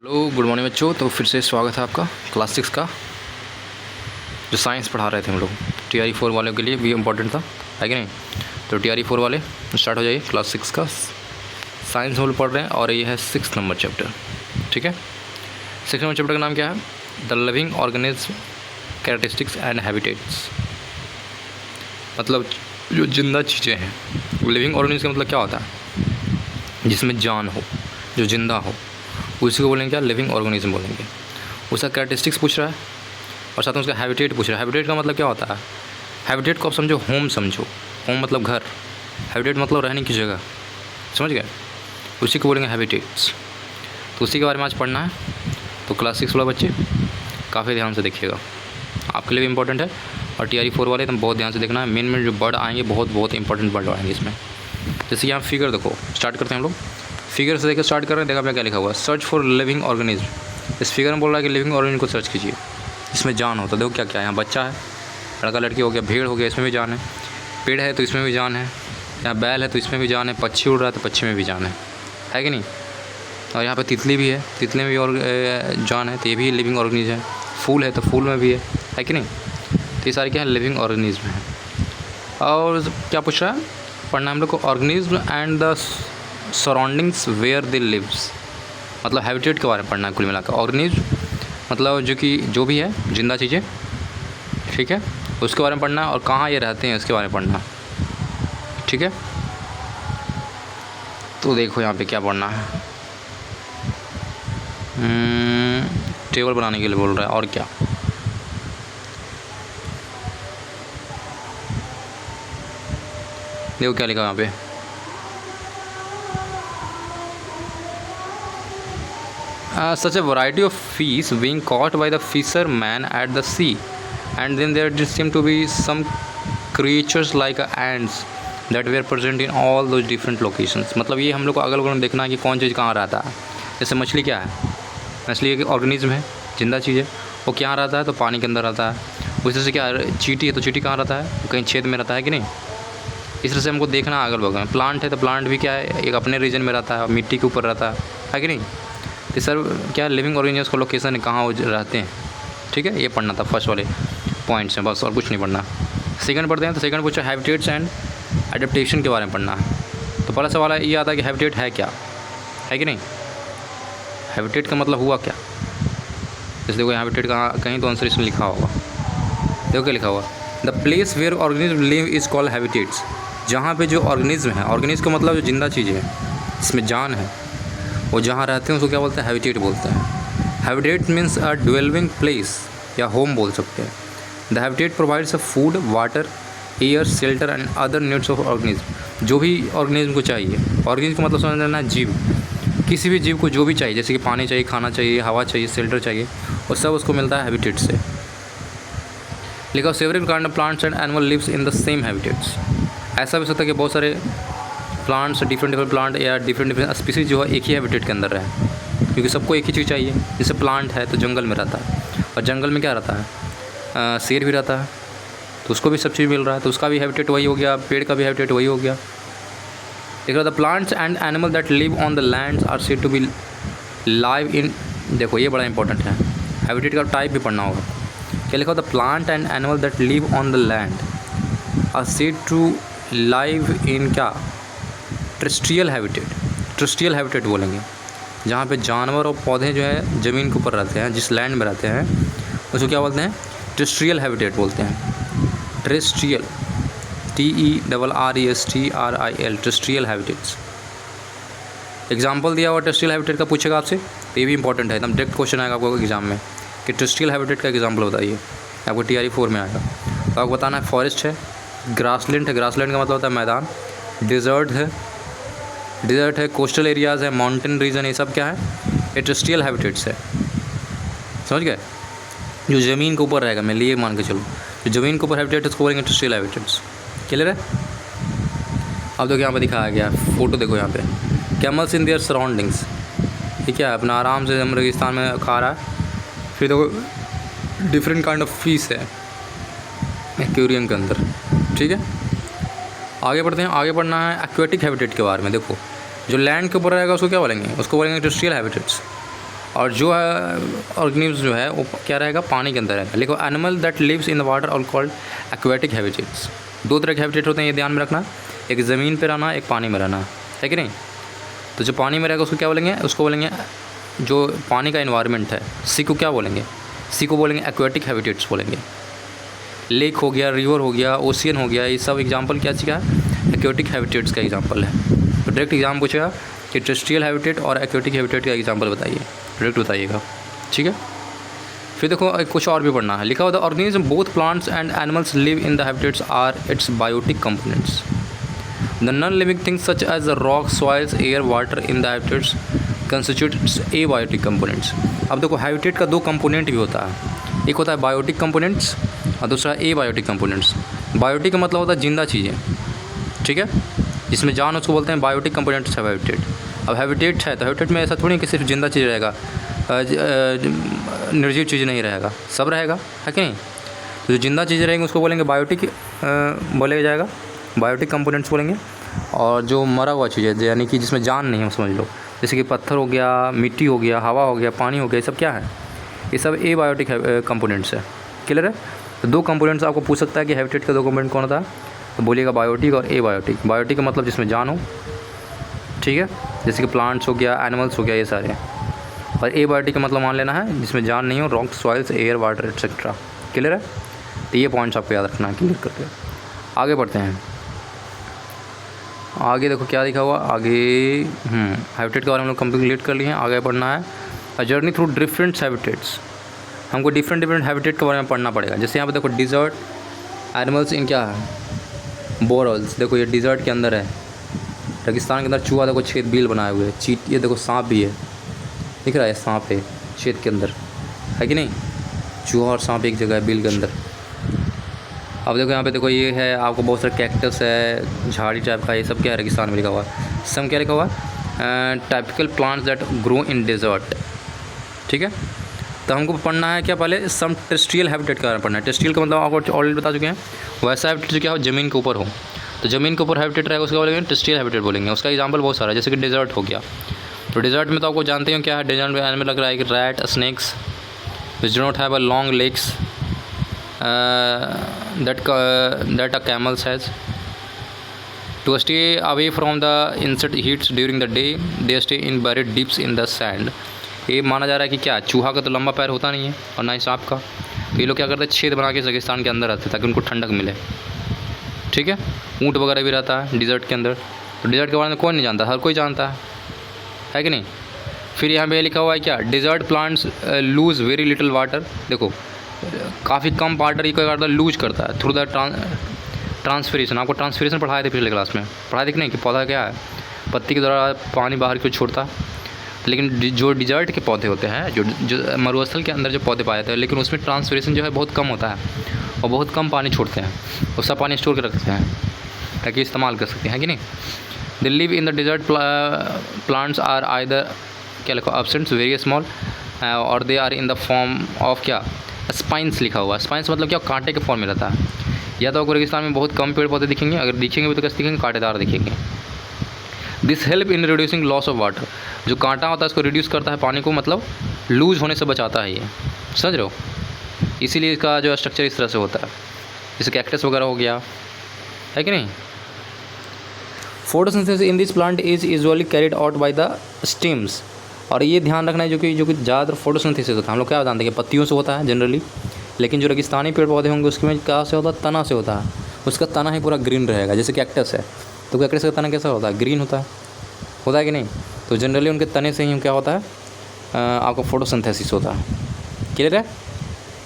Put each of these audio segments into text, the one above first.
Hello good morning बच्चों। तो फिर से स्वागत है आपका क्लास 6 का, जो साइंस पढ़ा रहे थे हम लोग। TRE 4 वालों के लिए भी इम्पोर्टेंट था, है कि नहीं। तो TRE 4 वाले स्टार्ट हो जाइए। क्लास 6 का साइंस हम लोग पढ़ रहे हैं और ये है 6 नंबर चैप्टर। ठीक है, 6 नंबर चैप्टर का नाम क्या है? The living organism characteristics and habitats. मतलब जो जिंदा चीज़ें हैं। लिविंग ऑर्गेनिज्म का मतलब क्या होता है? जिसमें जान हो, जो जिंदा हो, उसी को बोलेंगे क्या? लिविंग ऑर्गेनिज्म बोलेंगे। उसका कैरेक्टरिस्टिक्स पूछ रहा है और साथ में उसका हैबिटेट पूछ रहा है। हैबिटेट का मतलब क्या होता है? हैबिटेट को आप समझो, होम समझो। होम मतलब घर, हैबिटेट मतलब रहने की जगह, समझ गए? उसी को बोलेंगे हैबिटेट्स। तो उसी के बारे में आज पढ़ना है। तो क्लास 6 वाला बच्चे काफ़ी ध्यान से देखिएगा, आपके लिए भी इंपॉर्टेंट है। और TRE 4 वाले एकदम बहुत ध्यान से देखना है। मेन जो वर्ड आएंगे बहुत इंपॉर्टेंट वर्ड आएंगे इसमें। जैसे कि आप फिगर देखो, स्टार्ट करते हैं हम लोग। फिगर से देखकर स्टार्ट कर रहे हैं। देखा आपने क्या लिखा हुआ है? Search for living organism. इस फिगर में बोल रहा है कि लिविंग ऑर्गेनिज्म को सर्च कीजिए, इसमें जान हो। तो देखो क्या क्या है यहाँ? बच्चा है, लड़का लड़की हो गया, भीड़ हो गया, इसमें भी जान है। पेड़ है तो इसमें भी जान है। यहाँ बैल है तो इसमें भी जान है। पक्षी उड़ रहा है तो पक्षी में भी जान है कि नहीं। और यहाँ पर तितली भी है, तितली में भी और जान है, तो ये भी लिविंग ऑर्गेनिज्म है। फूल है तो फूल में भी है कि नहीं। तो ये सारे क्या है? लिविंग ऑर्गेनिज्म है। और क्या पूछ रहा है? पढ़ना हम लोग को organism and the surroundings where they lives. मतलब हैबिटेट के बारे में पढ़ना है कुल मिलाकर। ऑर्गेनिज्म मतलब जो भी है जिंदा चीज़ें, ठीक है, उसके बारे में पढ़ना है। और कहाँ ये रहते हैं उसके बारे में पढ़ना है, ठीक है। तो देखो यहाँ पे क्या पढ़ना है। टेबल बनाने के लिए बोल रहा है, और क्या? देखो क्या लिखा यहाँ पे। Such a variety of fish being caught by the fisherman at the sea, and then there just seem to be some creatures like ants that were present in all those different locations। मतलब ये हम लोग को अगल बगल में देखना है कि कौन चीज़ कहाँ रहता है। जैसे मछली क्या है? मछली एक ऑर्गेनिज्म है, जिंदा चीज़ है। वो क्या रहता है? तो पानी के अंदर रहता है। उसी से क्या, चींटी है तो चींटी कहाँ रहता है? कहीं छेद में रहता है कि नहीं। इस तरह से हमको देखना अगल बगल में। प्लांट है तो प्लांट भी क्या है? एक अपने रीजन में रहता है, मिट्टी के ऊपर रहता है कि नहीं। तो सर क्या लिविंग ऑर्गेनिज्म का लोकेशन है, कहाँ वो रहते हैं, ठीक है। ये पढ़ना था फर्स्ट वाले पॉइंट्स में, बस और कुछ नहीं पढ़ना। सेकंड पढ़ते हैं। तो सेकंड पूछा हैबिटेट्स एंड एडेप्टेशन के बारे में पढ़ना है। तो पहला सवाल ये आता है कि हैबिटेट है क्या, है कि नहीं। हैबिटेट का मतलब हुआ क्या? जैसे देखो हैबिटेट कहीं तो आंसर इसमें लिखा होगा। देखो क्या लिखा हुआ, the place where organism live is called habitats. जहाँ पे जो ऑर्गेनिज्म है, ऑर्गेनिज्म का मतलब जो जिंदा चीज़ है, इसमें जान है, वो जहाँ रहते हैं उसको क्या बोलते हैं? हैबिटेट बोलते हैं। हैबिटेट मीन्स अ ड्वेलिंग प्लेस या होम बोल सकते हैं। The habitat provides a food, water, air, shelter and other needs of organism. जो भी ऑर्गेनिज्म को चाहिए, ऑर्गेनिज्म का मतलब समझ लेना जीव, किसी भी जीव को जो भी चाहिए, जैसे कि पानी चाहिए, खाना चाहिए, हवा चाहिए, शेल्टर चाहिए, और सब उसको मिलता है हैबिटेट से। लिखा several kind of plants and animal lives in the same habitats. ऐसा भी सकता है कि बहुत सारे प्लांट्स, डिफरेंट प्लांट या डिफरेंट स्पीसीज जो है एक ही हैबिटेट के अंदर है, क्योंकि सबको एक ही चीज़ चाहिए। जैसे प्लांट है तो जंगल में रहता है, और जंगल में क्या रहता है? शेर भी रहता है, तो उसको भी सब चीज़ मिल रहा है, तो उसका भी हैबिटेट वही हो गया। पेड़ का भी हैबिटेट वही हो गया। देखो the plants and animal that live on the lands are said to be live in. देखो ये बड़ा इंपॉर्टेंट है, हैबिटेट का टाइप भी पढ़ना होगा। क्या लिखा? The plant and animal that live on the land are said to live in क्या? Terrestrial habitat. टेरेस्ट्रियल हैबिटेट बोलेंगे जहाँ पे जानवर और पौधे जो है ज़मीन के ऊपर रहते हैं, जिस लैंड में रहते हैं, उसको क्या बोलते हैं? टेरेस्ट्रियल हैबिटेट बोलते हैं। Terrestrial, TERRESTRIL, terrestrial habitats. Example दिया हुआ टेरेस्ट्रियल हैबिटेट का पूछेगा आपसे, तो ये भी इंपॉर्टेंट है, एकदम डायरेक्ट क्वेश्चन आएगा आपको एग्जाम में कि टेरेस्ट्रियल हैबिटेट का एग्जाम्पल बताइए। आपको TRE 4 में आएगा। तो आपको बताना है फॉरेस्ट है, ग्रासलैंड है, ग्रासलैंड का मतलब होता है मैदान, डिज़र्ट है, कोस्टल एरियाज़ है, माउंटेन रीजन, ये सब क्या है? ये टेरेस्ट्रियल हैबिटेट्स है, समझ गए। जो ज़मीन के ऊपर रहेगा, मैं लिए मान के चलो, जो ज़मीन के ऊपर हैबिटेट है उसको बोलेंगे टेरेस्ट्रियल हैबिटेट्स। क्लियर है? अब देखो यहाँ पे दिखाया गया फ़ोटो, देखो यहाँ पे कैमल्स इन देयर सराउंडिंग्स। ये क्या है? अपना आराम से हम रेगिस्तान में खा रहा है। फिर देखो डिफरेंट काइंड ऑफ फिश है एक्वेरियम के अंदर, ठीक है। आगे बढ़ते हैं। आगे बढ़ना है एक्वेटिक हैबिटेट के बारे में। देखो जो लैंड के ऊपर रहेगा उसको क्या बोलेंगे? उसको बोलेंगे टेरेस्ट्रियल हैबिटेट्स। और जो ऑर्गेनिज्म जो है वो क्या रहेगा, पानी के अंदर रहेगा। लिखो animal that lives in the water are called aquatic habitats. दो तरह के हैबिटेट होते हैं, ये ध्यान में रखना, एक ज़मीन पे रहना, एक पानी में रहना, है कि नहीं। तो जो पानी में रहेगा उसको क्या बोलेंगे, उसको बोलेंगे जो पानी का इन्वायरमेंट है, सी को क्या बोलेंगे, सी को बोलेंगे एक्वेटिक हैबिटेट्स बोलेंगे। लेक हो गया, रिवर हो गया, ओशियन हो गया, ये सब एग्जांपल क्या चीज़ है, एक्वेटिक हैबिटेट्स का एग्जांपल है। तो डायरेक्ट एग्जाम पूछेगा कि टेरेस्ट्रियल हैबिटेट और एक्वेटिक हैबिटेट का एग्जांपल बताइए, डायरेक्ट बताइएगा, ठीक है। फिर देखो कुछ और भी पढ़ना है। लिखा हुआ the organism both plants and animals live in the habitats are its biotic components. The non living things such as the rock, soils, air, water in the habitats constitutes abiotic components. अब देखो habitat का दो component भी होता है, एक होता है बायोटिक कंपोनेंट्स और दूसरा एबायोटिक कंपोनेंट्स। बायोटिक का मतलब होता है जिंदा चीज़ें, ठीक है, जिसमें जान उसको बोलते हैं बायोटिक कंपोनेंट्स है हैबिटेट। अब हैबिटेट है तो हैबिटेट में ऐसा थोड़ी कि सिर्फ जिंदा चीज़ रहेगा, निर्जीव चीज़ नहीं रहेगा, सब रहेगा, है कि नहीं। तो जो जिंदा चीज़ें रहेंगी उसको बोलेंगे बायोटिक बोलेगा जाएगा, बायोटिक कंपोनेंट्स बोलेंगे। और जो मरा हुआ चीज़ है यानी कि जिसमें जान नहीं है समझ लो, जैसे कि पत्थर हो गया, मिट्टी हो गया, हवा हो गया, पानी हो गया, ये सब क्या है, ये सब एबायोटिक कंपोनेंट्स है। क्लियर है। तो दो कंपोनेंट्स आपको पूछ सकता है कि हैबिटेट का दो कंपोनेंट कौन होता है, तो बोलिएगा बायोटिक और एबायोटिक। बायोटिक का मतलब जिसमें जान हो, ठीक है, जैसे कि प्लांट्स हो गया, एनिमल्स हो गया, ये सारे। और एबायोटिक का मतलब मान लेना है जिसमें जान नहीं हो, rock, soils, air, water etcetera. Clear है। तो ये पॉइंट्स आपको याद रखना है, क्लियर करके आगे बढ़ते हैं। आगे देखो क्या लिखा हुआ आगे, हैबिटेट के बारे में हम लोग कंप्लीट कर लिए हैं। आगे पढ़ना है a journey through different habitats. हमको डिफरेंट हैबिटेट के बारे में पढ़ना पड़ेगा। जैसे यहाँ पे देखो डिज़र्ट एनिमल्स इन क्या है, बोरल्स। देखो ये डिज़र्ट के अंदर है, रेगिस्तान के अंदर चूहा देखो छेद बिल बनाए हुए, चीट, ये देखो सांप भी है, दिख रहा है सांप है छेद के अंदर, है कि नहीं। चूहा और सांप एक जगह है बिल के अंदर। अब देखो यहाँ पे देखो ये है आपको बहुत सारे कैक्टस है, झाड़ी टाइप का, ये सब क्या है रेगिस्तान में लिखा हुआ है। सम क्या लिखा हुआ है, typical plants that grow in desert, ठीक है। तो हमको पढ़ना है क्या, पहले सम टेरेस्ट्रियल हैबिटेट के बारे में पढ़ना है। टेरेस्ट्रियल का मतलब आपको ऑलरेडी बता चुके हैं, वैसा हैबिटेट जो क्या हो ज़मीन के ऊपर हो। तो ज़मीन के ऊपर हैबिटेट रहेगा उसका बोलेंगे टेरेस्ट्रियल हैबिटेट बोलेंगे। उसका एग्जांपल बहुत सारा है, जैसे कि डेजर्ट हो गया। तो डेजर्ट में तो आपको जानते हो क्या है, डेजर्ट में एनिमल लग रहा है कि rat, snakes which do not have a long legs that a camel has. To stay away from the insect heats during the day, they stay in buried deep in the sand. ये माना जा रहा है कि क्या चूहा का तो लंबा पैर होता नहीं है और ना ही सांप का, तो ये लोग क्या करते हैं छेद बना के रेगिस्तान के अंदर रहते हैं ताकि उनको ठंडक मिले, ठीक है। ऊँट वगैरह भी रहता है डिज़र्ट के अंदर। तो डिज़र्ट के बारे में कौन नहीं जानता, हर कोई जानता है कि नहीं। फिर यहाँ पे लिखा हुआ है क्या, desert plants lose very little water. देखो काफ़ी कम वाटर ये क्या करता है, लूज करता है थ्रू द ट्रांसफिरेशन। आपको ट्रांसफिरेशन पढ़ाए थे पिछले क्लास में, पढ़ाए थे कि नहीं, कि पौधा क्या है, पत्ती के द्वारा पानी बाहर क्यों छोड़ता है। लेकिन जो डिजर्ट के पौधे होते हैं, जो मरुस्थल के अंदर जो पौधे पाए जाते हैं, लेकिन उसमें ट्रांसफिरेशन जो है बहुत कम होता है और बहुत कम पानी छोड़ते हैं, उसका पानी स्टोर कर रखते हैं ताकि इस्तेमाल कर सकते हैं कि नहीं। They live in the desert plants are either क्या लिखो एब्सेंट्स वेरी स्मॉल और they are in the form of क्या, स्पाइंस लिखा हुआ है। स्पाइंस मतलब क्या, कांटे के फॉर्म में रहता है। या तो आपको रेगिस्तान में बहुत कम पेड़ पौधे दिखेंगे, अगर दिखेंगे भी तो कैसे दिखेंगे, कांटेदार दिखेंगे। This help in reducing loss of water. जो कांटा होता है इसको रिड्यूस करता है पानी को, मतलब लूज होने से बचाता है ये, समझ रहे हो। इसीलिए इसका जो स्ट्रक्चर इस तरह से होता है, जैसे कैक्टस वगैरह हो गया, है कि नहीं। Photosynthesis in this plant is usually carried out by the stems. और ये ध्यान रखना है जो कि ज़्यादातर फोटोसिंथेसिस होता है, हम लोग क्या जानते हैं कि पत्तियों से होता है जनरली, लेकिन जो रेगिस्तानी पेड़ पौधे होंगे उसमें क्या से होता है, तना से होता है। उसका तना ही पूरा ग्रीन रहेगा, जैसे कैक्टस है तो कैक्टस का तना कैसा होता है, ग्रीन होता है कि नहीं। तो जनरली उनके तने से ही क्या होता है, आपको फोटोसिंथेसिस होता है। क्लियर है,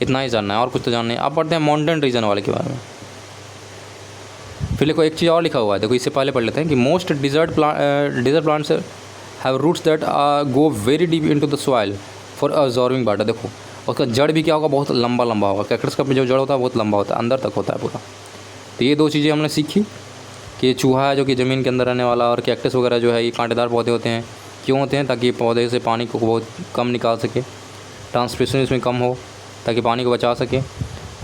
इतना ही जानना है और कुछ तो जानना है। आप पढ़ते हैं माउंटेन रीजन वाले के बारे में। फिर देखो एक चीज़ और लिखा हुआ है, देखो इससे पहले पढ़ लेते हैं कि most desert plants have roots that go very deep into the soil for absorbing water. देखो उसका जड़ भी क्या होगा, बहुत लंबा लंबा होगा। कैक्टस का जो जड़ होता है बहुत लंबा होता है, अंदर तक होता है पूरा। तो ये दो चीज़ें हमने सीखी कि चूहा है जो कि ज़मीन के अंदर रहने वाला, और कैक्टस वगैरह जो है ये कांटेदार पौधे होते हैं। क्यों होते हैं, ताकि पौधे से पानी को बहुत कम निकाल सके, ट्रांसपिरेशन इसमें कम हो ताकि पानी को बचा सके।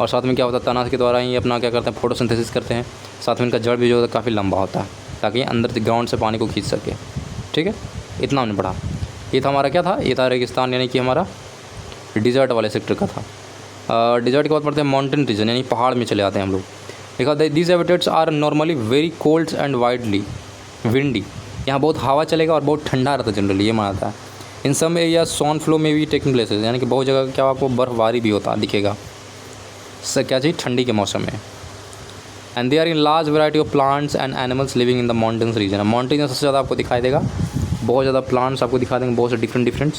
और साथ में क्या होता है, तना के द्वारा ही अपना क्या करते हैं, फोटोसिंथेसिस करते हैं। साथ में इनका जड़ भी जो है काफ़ी लंबा होता है ताकि अंदर ग्राउंड से पानी को खींच सके। ठीक है, इतना हमने पढ़ा। ये था हमारा क्या था, ये था रेगिस्तान यानी कि हमारा डिज़र्ट वाले सेक्टर का था। डिज़र्ट के बाद पढ़ते हैं माउंटेन रीजन, यानी पहाड़ में चले आते हैं हम लोग। देखा these habitats are normally very cold and widely windy, यहाँ बहुत हवा चलेगा और बहुत ठंडा रहता है जनरली, ये माना जाता है। इन सम एरिया सॉन फ्लो में भी टेकिंग प्लेसेस, यानी कि बहुत जगह क्या आपको बर्फबारी भी होता दिखेगा क्या चीज़, ठंडी के मौसम में। And they are in large variety of plants and animals living in the mountains region. Mountain में सबसे ज़्यादा आपको दिखाई देगा, बहुत ज़्यादा प्लांट्स आपको दिखा देंगे, बहुत से डिफरेंट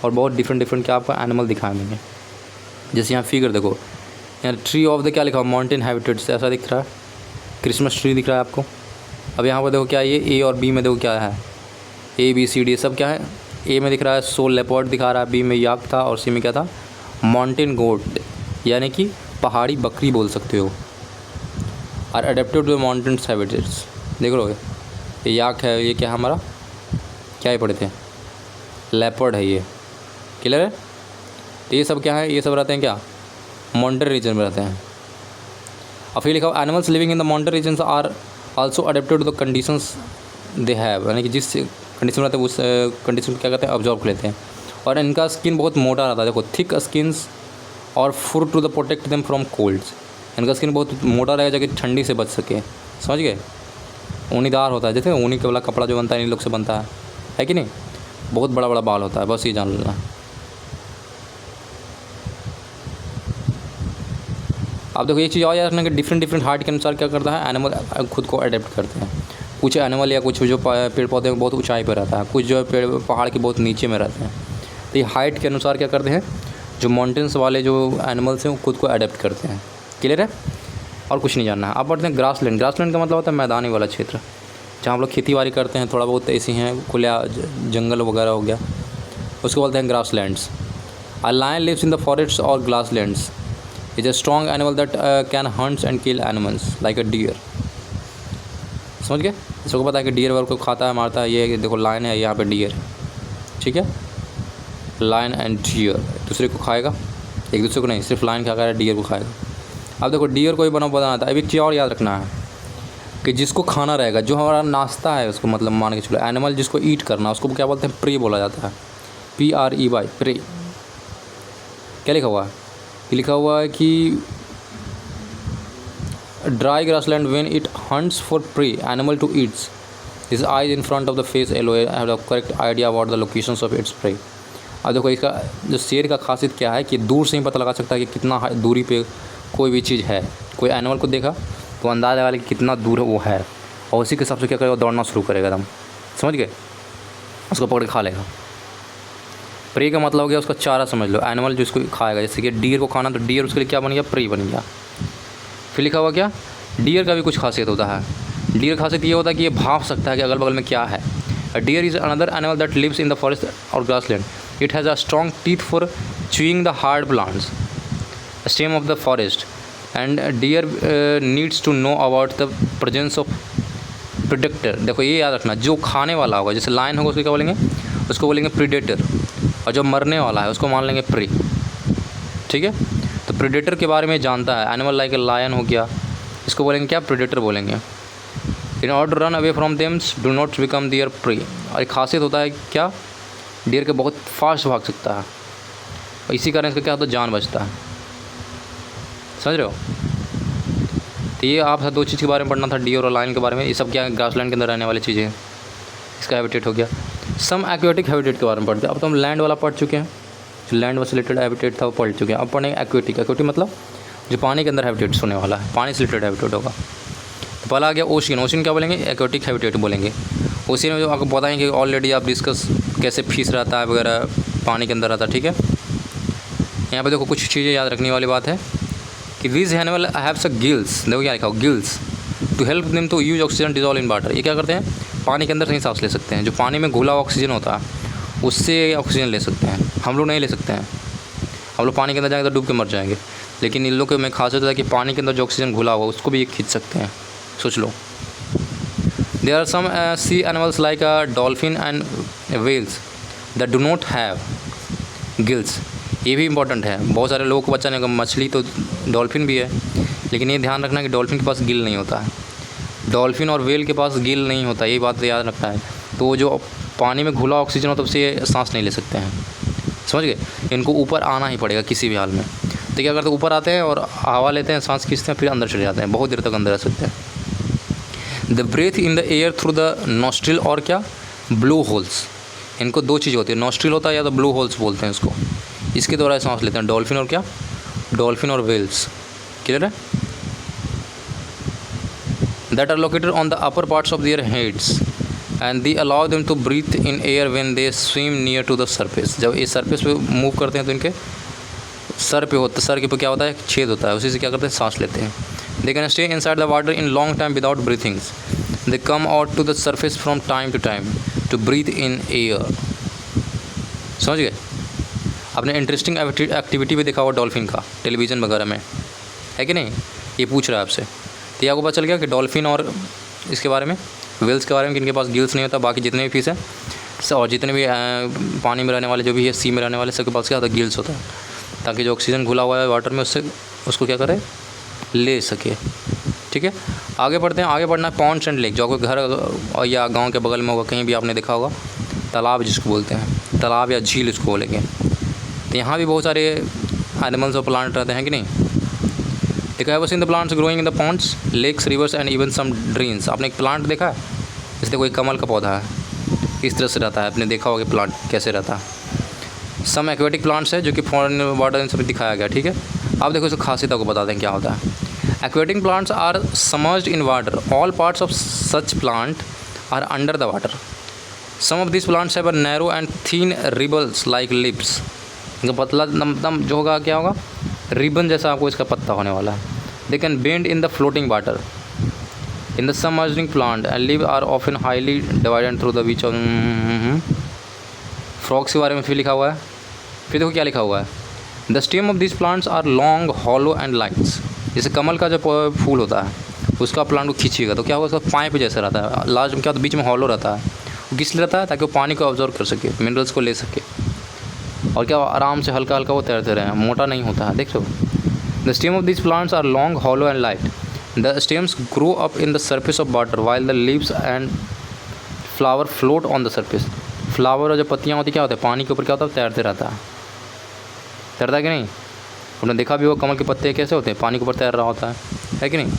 और बहुत डिफरेंट क्या आपको एनिमल दिखाई देंगे। जैसे यहाँ फिगर देखो, यहाँ ट्री ऑफ द क्या लिखा हुआ, माउंटेन हैबिटेट्स ऐसा दिख रहा है, क्रिसमस ट्री दिख रहा है आपको। अब यहाँ पर देखो क्या ये ए और बी में देखो क्या है, ABCD सब क्या है। ए में दिख रहा है सोल लेपर्ड दिखा रहा है, बी में याक था और सी में क्या था, माउंटेन गोट यानी कि पहाड़ी बकरी बोल सकते हो। Are adapted to mountains habitats, देख लो ये याक है, ये क्या है हमारा, क्या ही पढ़े थे, लेपर्ड है ये, क्लियर है। तो ये सब क्या है, ये सब रहते हैं क्या, माउंटेन रीजन में रहते हैं। और फिर लिखा animals living in the mountain regions are also adapted to the conditions they have, यानी कि जिस कंडीशन में रहते हैं उस कंडीशन क्या कहते हैं, ऑब्जॉर्व कर लेते हैं। और इनका स्किन बहुत मोटा रहता है, देखो थिक स्किन्स और fur to the protect them from colds, इनका स्किन बहुत मोटा रहेगा ताकि ठंडी से बच सके, समझ गए। ऊनीदार होता है, जैसे ऊनी के वाला कपड़ा जो बनता है इन लोग से बनता है कि नहीं, बहुत बड़ा बड़ा बाल होता है, बस ये जान लेना। अब देखो एक चीज़ और याद रखना कि डिफरेंट हाइट के अनुसार क्या करता है, एनिमल खुद को अडेप्ट करते हैं। कुछ एनिमल या कुछ जो पेड़ पौधे बहुत ऊंचाई पर रहता है, कुछ जो पेड़ पहाड़ के बहुत नीचे में रहते हैं। तो ये हाइट के अनुसार क्या करते हैं, जो माउंटेन्स वाले जो एनिमल्स हैं वो खुद को अडेप्ट करते हैं, क्लियर है। और कुछ नहीं जानना है। अब बढ़ते हैं ग्रासलैंड। ग्रासलैंड का मतलब होता है मैदानी वाला क्षेत्र, जहाँ हम लोग खेती बाड़ी करते हैं, थोड़ा बहुत ऐसी हैं, खुला जंगल वगैरह हो गया, उसको बोलते हैं grasslands. A lion lives in the forest और grasslands is a strong animal that can hunts and kill animals like a deer, समझ गए। इसको पता है कि डियर को खाता है, मारता है। ये देखो लायन है, यहाँ पे डियर, ठीक है, लायन एंड डियर दूसरे को खाएगा, एक दूसरे को नहीं, सिर्फ लायन खा कर डियर को खाएगा। अब देखो डियर को भी बनाना था। अब एक चीज़ और याद रखना है कि जिसको खाना रहेगा, जो हमारा नाश्ता है उसको, मतलब मान के चलो एनिमल जिसको ईट करना, उसको क्या बोलते हैं, प्रे बोला जाता है, PREY प्रे। क्या लिखा हुआ है, ये लिखा हुआ है कि dry grassland when it hunts for prey animal to eats this eyes in front of the face allow have the correct idea about the locations of its prey. अब देखो इसका जो शेर का खासियत क्या है कि दूर से ही पता लगा सकता है कि कितना दूरी पे कोई भी चीज़ है। कोई एनिमल को देखा तो अंदाज़ लगा कि कितना दूर वो है, और उसी के हिसाब से क्या करेगा, दौड़ना शुरू करेगा एकदम, समझ गए, उसको पकड़ के खा लेगा। प्रे का मतलब हो गया उसका चारा, समझ लो, एनिमल जो इसको खाएगा। जैसे कि डियर को खाना, तो डियर उसके लिए क्या बन गया, प्रे बन गया। फिर लिखा हुआ क्या, डियर का भी कुछ खासियत होता है। डियर खासियत ये होता है कि ये भाप सकता है कि अगल बगल में क्या है। Deer is another animal that lives in the forest और grassland. It has a strong teeth for chewing the hard plants stem of the forest and deer needs to know about the presence of predator. देखो ये याद रखना, जो खाने वाला होगा, जैसे लायन होगा उसको क्या बोलेंगे, उसको बोलेंगे प्रिडेटर, और जो मरने वाला है उसको मान लेंगे प्रे, ठीक है। तो प्रेडेटर के बारे में जानता है, एनिमल लाइक ए लायन हो गया, इसको बोलेंगे क्या, प्रेडेटर बोलेंगे। In order to run away from them's do not become their prey. और एक खासियत होता है क्या, डियर के बहुत फास्ट भाग सकता है, और इसी कारण इसका क्या होता है, जान बचता है, समझ रहे हो। तो ये आप दो चीज़ के बारे में पढ़ना था, डियर और लायन के बारे में। ये सब क्या है, ग्रासलैंड के अंदर रहने वाली चीज़ें हैं। इसका हैबिटेट हो गया। सम एक्वेटिक हैबिटेट के बारे में पढ़ते हैं। अब तो हम लैंड वाला पढ़ चुके हैं, जो लैंड से रिलेटेड हैबिटेट था वो पढ़ चुके हैं। अब पढ़ेंगे एक्वेटिक। एक्वेटिक मतलब जो पानी के अंदर हैबिटेट्स होने वाला है, पानी से रिलेटेड हैबिटेट होगा। तो पहला आ गया ओशियन। ओशियन क्या बोलेंगे, एक्वेटिक हैबिटेट बोलेंगे। ओशियन में जो आपको बताएंगे ऑलरेडी आप डिस्कस, कैसे फिश रहता है वगैरह, पानी के अंदर रहता है, ठीक है। यहाँ पे देखो कुछ चीज़ें याद रखने वाली बात है कि this animal haves a gills. देखो क्या लिखा हो, gills to help them to use oxygen dissolve in water. ये क्या करते हैं, पानी के अंदर से ही सांस ले सकते हैं। जो पानी में घुला हुआ ऑक्सीजन होता है उससे ऑक्सीजन ले सकते हैं, हम लोग नहीं ले सकते हैं। हम लोग पानी के अंदर जाएंगे तो डूब के मर जाएंगे, लेकिन इन लोग के में खासियत होता है कि पानी के अंदर जो ऑक्सीजन घुला हुआ उसको भी ये खींच सकते हैं, सोच लो। There are some sea animals like dolphin and whales that do not have gills. ये भी इंपॉर्टेंट है, बहुत सारे लोगों को बच्चा नहीं, मछली तो डॉल्फिन भी है, लेकिन ये ध्यान रखना कि डॉल्फिन के पास गिल नहीं होता है। डॉल्फिन और वेल के पास गिल नहीं होता, ये बात याद रखना है। तो जो पानी में घुला ऑक्सीजन हो तब से ये सांस नहीं ले सकते हैं, समझ गए। इनको ऊपर आना ही पड़ेगा किसी भी हाल में। तो क्या करते हैं, ऊपर आते हैं और हवा लेते हैं, सांस खींचते हैं, फिर अंदर चले जाते हैं, बहुत देर तक अंदर रह सकते हैं। The breath in the air through the nostril और क्या, ब्लो होल्स। इनको दो चीज़ होती है, नॉस्ट्रिल होता है या तो ब्लो होल्स बोलते हैं इसको, इसके द्वारा सांस लेते हैं डॉल्फिन और क्या, डॉल्फिन और व्हेल्स। क्लियर है। That are located on the upper parts of their heads and they allow them to breathe in air when they swim near to the surface. जब ये सरफेस पे मूव करते हैं तो इनके सर पे होता है, सर के पे क्या होता है, छेद होता है, उसी से क्या करते हैं, सांस लेते हैं। They can stay inside the water in long time without breathings. They come out to the surface from time to time to breathe in air. समझ गए। आपने इंटरेस्टिंग एक्टिविटी भी देखा हुआ डॉल्फिन का टेलीविज़न वगैरह में, है कि नहीं। ये पूछ रहा है आपसे, तो ये आपको पता चल गया कि डॉल्फिन और इसके बारे में, व्हेल्स के बारे में, कि इनके पास गिल्स नहीं होता। बाकी जितने भी फिश हैं और जितने भी पानी में रहने वाले जो भी है, सी में रहने वाले, सबके पास क्या होता है, गिल्स होता है, ताकि जो ऑक्सीजन घुला हुआ है वाटर में उससे उसको क्या करे, ले सके। ठीक है, आगे बढ़ते हैं। आगे बढ़ना है पॉन्ड्स एंड लेक। जो आपको घर या गांव के बगल में होगा, कहीं भी आपने देखा होगा, तालाब जिसको बोलते हैं, तालाब या झील इसको बोलेंगे। तो यहाँ भी बहुत सारे एनिमल्स और प्लांट रहते हैं कि नहीं। देखा है, बस in the plants growing in the ponds, lakes, rivers and even some drains. आपने एक प्लांट देखा है, इसलिए कोई कमल का पौधा है, इस तरह से रहता है, आपने देखा होगा प्लांट कैसे रहता है। सम एक्वेटिक प्लांट्स है जो कि फॉरेन वाटर इन सब दिखाया गया। ठीक है, अब देखो इसकी खासियत आपको बताते हैं क्या होता है। Aquatic plants are submerged in water, all parts of such plant are under the water. Some of this plants have a narrow and thin ribbons like lips. इनका पतला दम जो होगा क्या होगा, रिबन जैसा आपको इसका पत्ता होने वाला है। They can bend in the floating water in the submerging plant and leave are often highly divided through the बीच ऑफ। फ्रॉग्स के बारे में फिर लिखा हुआ है। फिर देखो क्या लिखा हुआ है, the stem of this plants are long, hollow and lights. जैसे कमल का जो फूल होता है उसका प्लांट को खींचिएगा तो क्या होगा, उसका पाइप जैसा रहता है, लास्ट में क्या होता है, बीच में हॉलो रहता है। वो किस लिए रहता है, ताकि वो पानी को ऑब्जर्व कर सके, मिनरल्स को ले सके, और क्या आराम से हल्का हल्का वो तैरते रहे, मोटा नहीं होता है। देख लो, the stem of this plants are long, hollow and light. The stems grow up in the surface of water while the leaves and flower float on the surface. Flower और जो पत्तियाँ होती क्या होता है, पानी के ऊपर क्या होता है, तैरते रहता है। तैरता है कि नहीं, आपने देखा भी होगा कमल के पत्ते कैसे होते हैं, पानी के ऊपर तैर रहा होता है कि नहीं।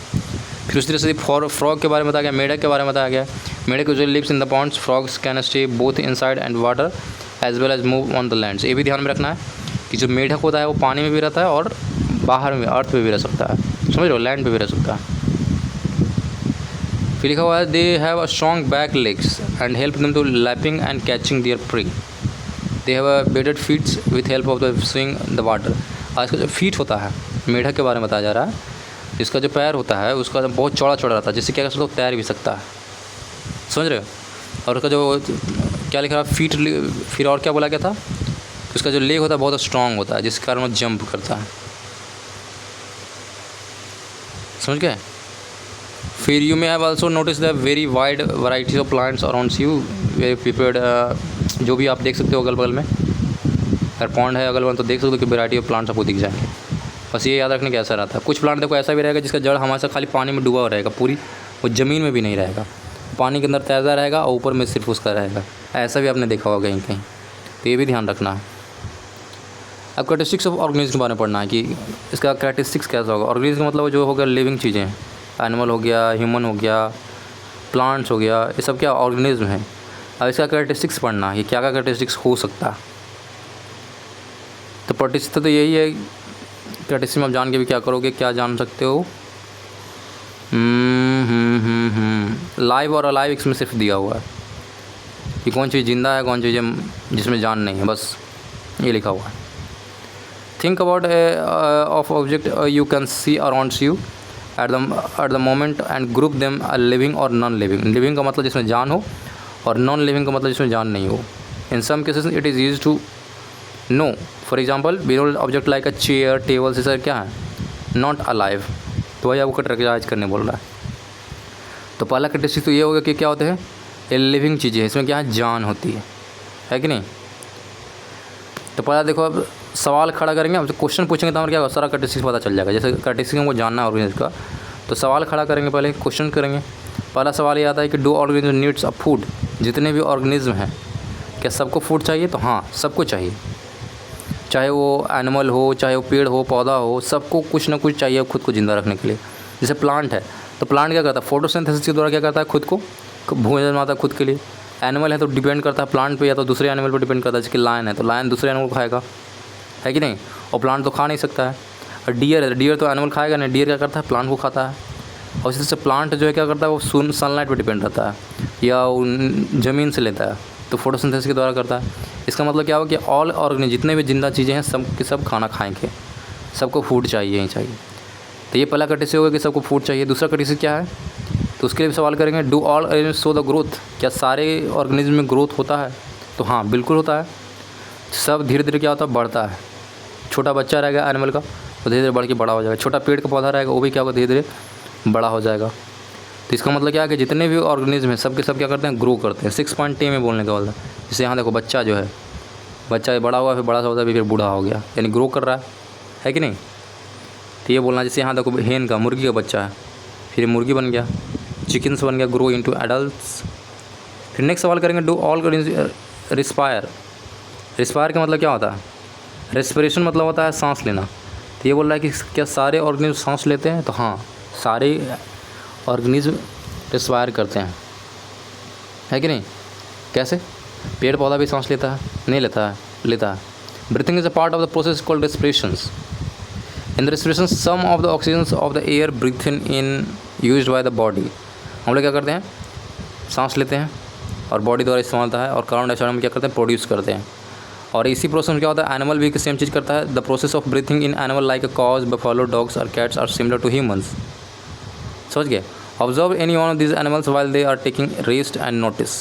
फिर उसी तरह से फ्रॉग के बारे में बताया गया, मेढक के बारे में बताया गया। मेढक जो lives in the ponds, frogs can stay both inside and water as well as move on the land. ये भी ध्यान में रखना है कि जो मेढक होता है वो पानी में भी रहता है और बाहर में अर्थ पे भी रह सकता है, समझ रहे हो, लैंड पे भी रह सकता है। फिर लिखा हुआ है, they have a strong back legs and help them to lapping and catching their prey. They have a bedded feets with help of the swing the water. आज का जो फीट होता है मेढक के बारे में बताया जा रहा है, इसका जो पैर होता है उसका बहुत चौड़ा चौड़ा रहता है, जिससे क्या कर सकते हो, तैर भी सकता है, समझ रहे हो। और उसका जो क्या लिखा है, फीट, फिर और क्या बोला गया था, उसका जो लेग होता है बहुत स्ट्रॉन्ग होता है, जिसके कारण वो जंप करता है, समझ गए। फिर you may have also notice the very wide varieties of plants around you, very prepared. जो भी आप देख सकते हो अगल बगल में, अगर पॉन्ड है अगल बगल तो देख सकते हो कि वैरायटी ऑफ प्लांट्स आपको दिख जाएंगे। बस ये याद रखने का ऐसा रहता है। कुछ प्लांट देखो ऐसा भी रहेगा जिसका जड़ हमारे साथ खाली पानी में डूबा हुआ रहेगा, पूरी वो ज़मीन में भी नहीं रहेगा, पानी के अंदर तैरता रहेगा और ऊपर में सिर्फ उसका रहेगा। ऐसा भी आपने देखा होगा कहीं कहीं, तो ये भी ध्यान रखना है। अब कैरेक्टरिस्टिक्स ऑफ ऑर्गेनिज्म के बारे में पढ़ना है कि इसका कैरेक्टरिस्टिक्स कैसा होगा। ऑर्गेनिज्म का मतलब जो हो गया लिविंग चीज़ें, एनिमल हो गया, ह्यूमन हो गया, प्लांट्स हो गया, ये सब क्या ऑर्गेनिज्म है। अब इसका कैरेक्टरिस्टिक्स पढ़ना है कि क्या क्या कैरेक्टरिस्टिक्स हो सकता है। तो कैरेक्टरिस्टिक्स तो यही है, कैरेक्टरिस्टिक्स आप जान के भी क्या करोगे, क्या जान सकते हो, लाइव और अलाइव इसमें सिर्फ दिया हुआ है कि कौन चीज़ जिंदा है, कौन चीज़ जिसमें जान नहीं है, बस ये लिखा हुआ है। Think about of object you can see around you at the moment and group them living और नॉन लिविंग। लिविंग का मतलब जिसमें जान हो और नॉन लिविंग का मतलब जिसमें जान नहीं हो। In some cases it is use to know, for example बिनोल्ड object like a chair, table से सर क्या है, नॉट अलाइव। तो वही आपको कैरेक्टराइज करने बोल रहा है। तो पहला कैरेक्टरिस्टिक तो ये होगा कि क्या होते हैं, ये लिविंग चीज़ें, इसमें क्या है, जान होती है कि नहीं। तो पहला देखो, अब सवाल खड़ा करेंगे, अब क्वेश्चन पूछेंगे तो हमारा क्या होगा, सारा कैरेक्टरिस्टिक्स पता चल जाएगा। जैसे कैरेक्टरिस्टिक्स हमको जानना है ऑर्गेनिज्म का, तो सवाल खड़ा करेंगे, पहले क्वेश्चन करेंगे। पहला सवाल ये आता है कि do organism needs a food. जितने भी ऑर्गेनिज्म हैं क्या सबको फूड चाहिए? तो हाँ, सबको चाहिए, चाहे वो एनिमल हो, चाहे वो पेड़ हो, पौधा हो, सबको कुछ ना कुछ चाहिए खुद को ज़िंदा रखने के लिए। जैसे प्लांट है, तो प्लांट क्या करता है? फोटोसिंथेसिस के द्वारा क्या करता है? खुद को भोजन बनाता है खुद के लिए। एनिमल है तो डिपेंड करता है प्लांट पे या तो दूसरे एनिमल पर डिपेंड करता है। जैसे कि लायन है तो लायन दूसरे एनिमल को खाएगा, है कि नहीं? और प्लांट तो खा नहीं सकता है। और डियर है तो डियर तो एनिमल खाएगा नहीं, डियर क्या करता है? प्लांट को खाता है। और इसी तरह से प्लांट जो है क्या करता है? वो सनलाइट पर डिपेंड रहता है या ज़मीन से लेता है, तो फोटोसिंथेसिस के द्वारा करता है। इसका मतलब क्या हुआ कि ऑल ऑर्गेनिज्म जितने भी जिंदा चीज़ें हैं सब के सब खाना खाएंगे, सबको फूड चाहिए ही चाहिए। तो ये पहला कैटेगरी होगा कि सबको फूड चाहिए। दूसरा कैटेगरी क्या है? तो उसके लिए भी सवाल करेंगे, do all organism show the growth? क्या सारे ऑर्गेनिज्म में ग्रोथ होता है? तो हाँ, बिल्कुल होता है। सब धीरे धीरे क्या होता है? बढ़ता है। छोटा बच्चा रहेगा एनिमल का, तो धीरे धीरे बढ़ के बड़ा हो जाएगा। छोटा पेड़ का पौधा रहेगा, वो भी क्या होगा? धीरे धीरे बड़ा हो जाएगा। तो इसका मतलब क्या है कि जितने भी ऑर्गेनिज्म हैं सब के सब क्या करते हैं? ग्रो करते हैं। 6.10 में बोलने का मतलब, जैसे यहाँ देखो बच्चा जो है, बच्चा बड़ा हुआ, फिर बड़ा सा होता है, फिर बूढ़ा हो गया, यानी ग्रो कर रहा है कि नहीं? तो ये बोलना, जैसे यहाँ देखो हेन का, मुर्गी का बच्चा है, फिर मुर्गी बन गया, चिकन्स बन गया, ग्रो इनटू एडल्ट्स। फिर नेक्स्ट सवाल करेंगे, डू ऑल रिस्पायर? रिस्पायर का मतलब क्या होता है? रेस्पिरेशन मतलब होता है सांस लेना। तो ये बोल रहा है कि क्या सारे ऑर्गेनिज्म सांस लेते हैं? तो हाँ, सारे ऑर्गेनिज्म रिस्पायर करते हैं, है कि नहीं? कैसे? पेड़ पौधा भी सांस लेता है? नहीं लेता है, लेता है। Breathing is a part of the process called respirations. In the respiration some of the oxygen of the air breathe in used by the body. हम लोग क्या करते हैं? सांस लेते हैं और बॉडी द्वारा इस्तेमाल होता है, और कार्बन डाइऑक्साइड हम क्या करते हैं? प्रोड्यूस करते हैं। और इसी प्रोसेस में क्या होता है? एनिमल भी सेम चीज़ करता है। The process of breathing in animal like a cows, buffalo, dogs और cats are similar to humans. समझ गए? Observe any one of this animals while they are taking rest and notice.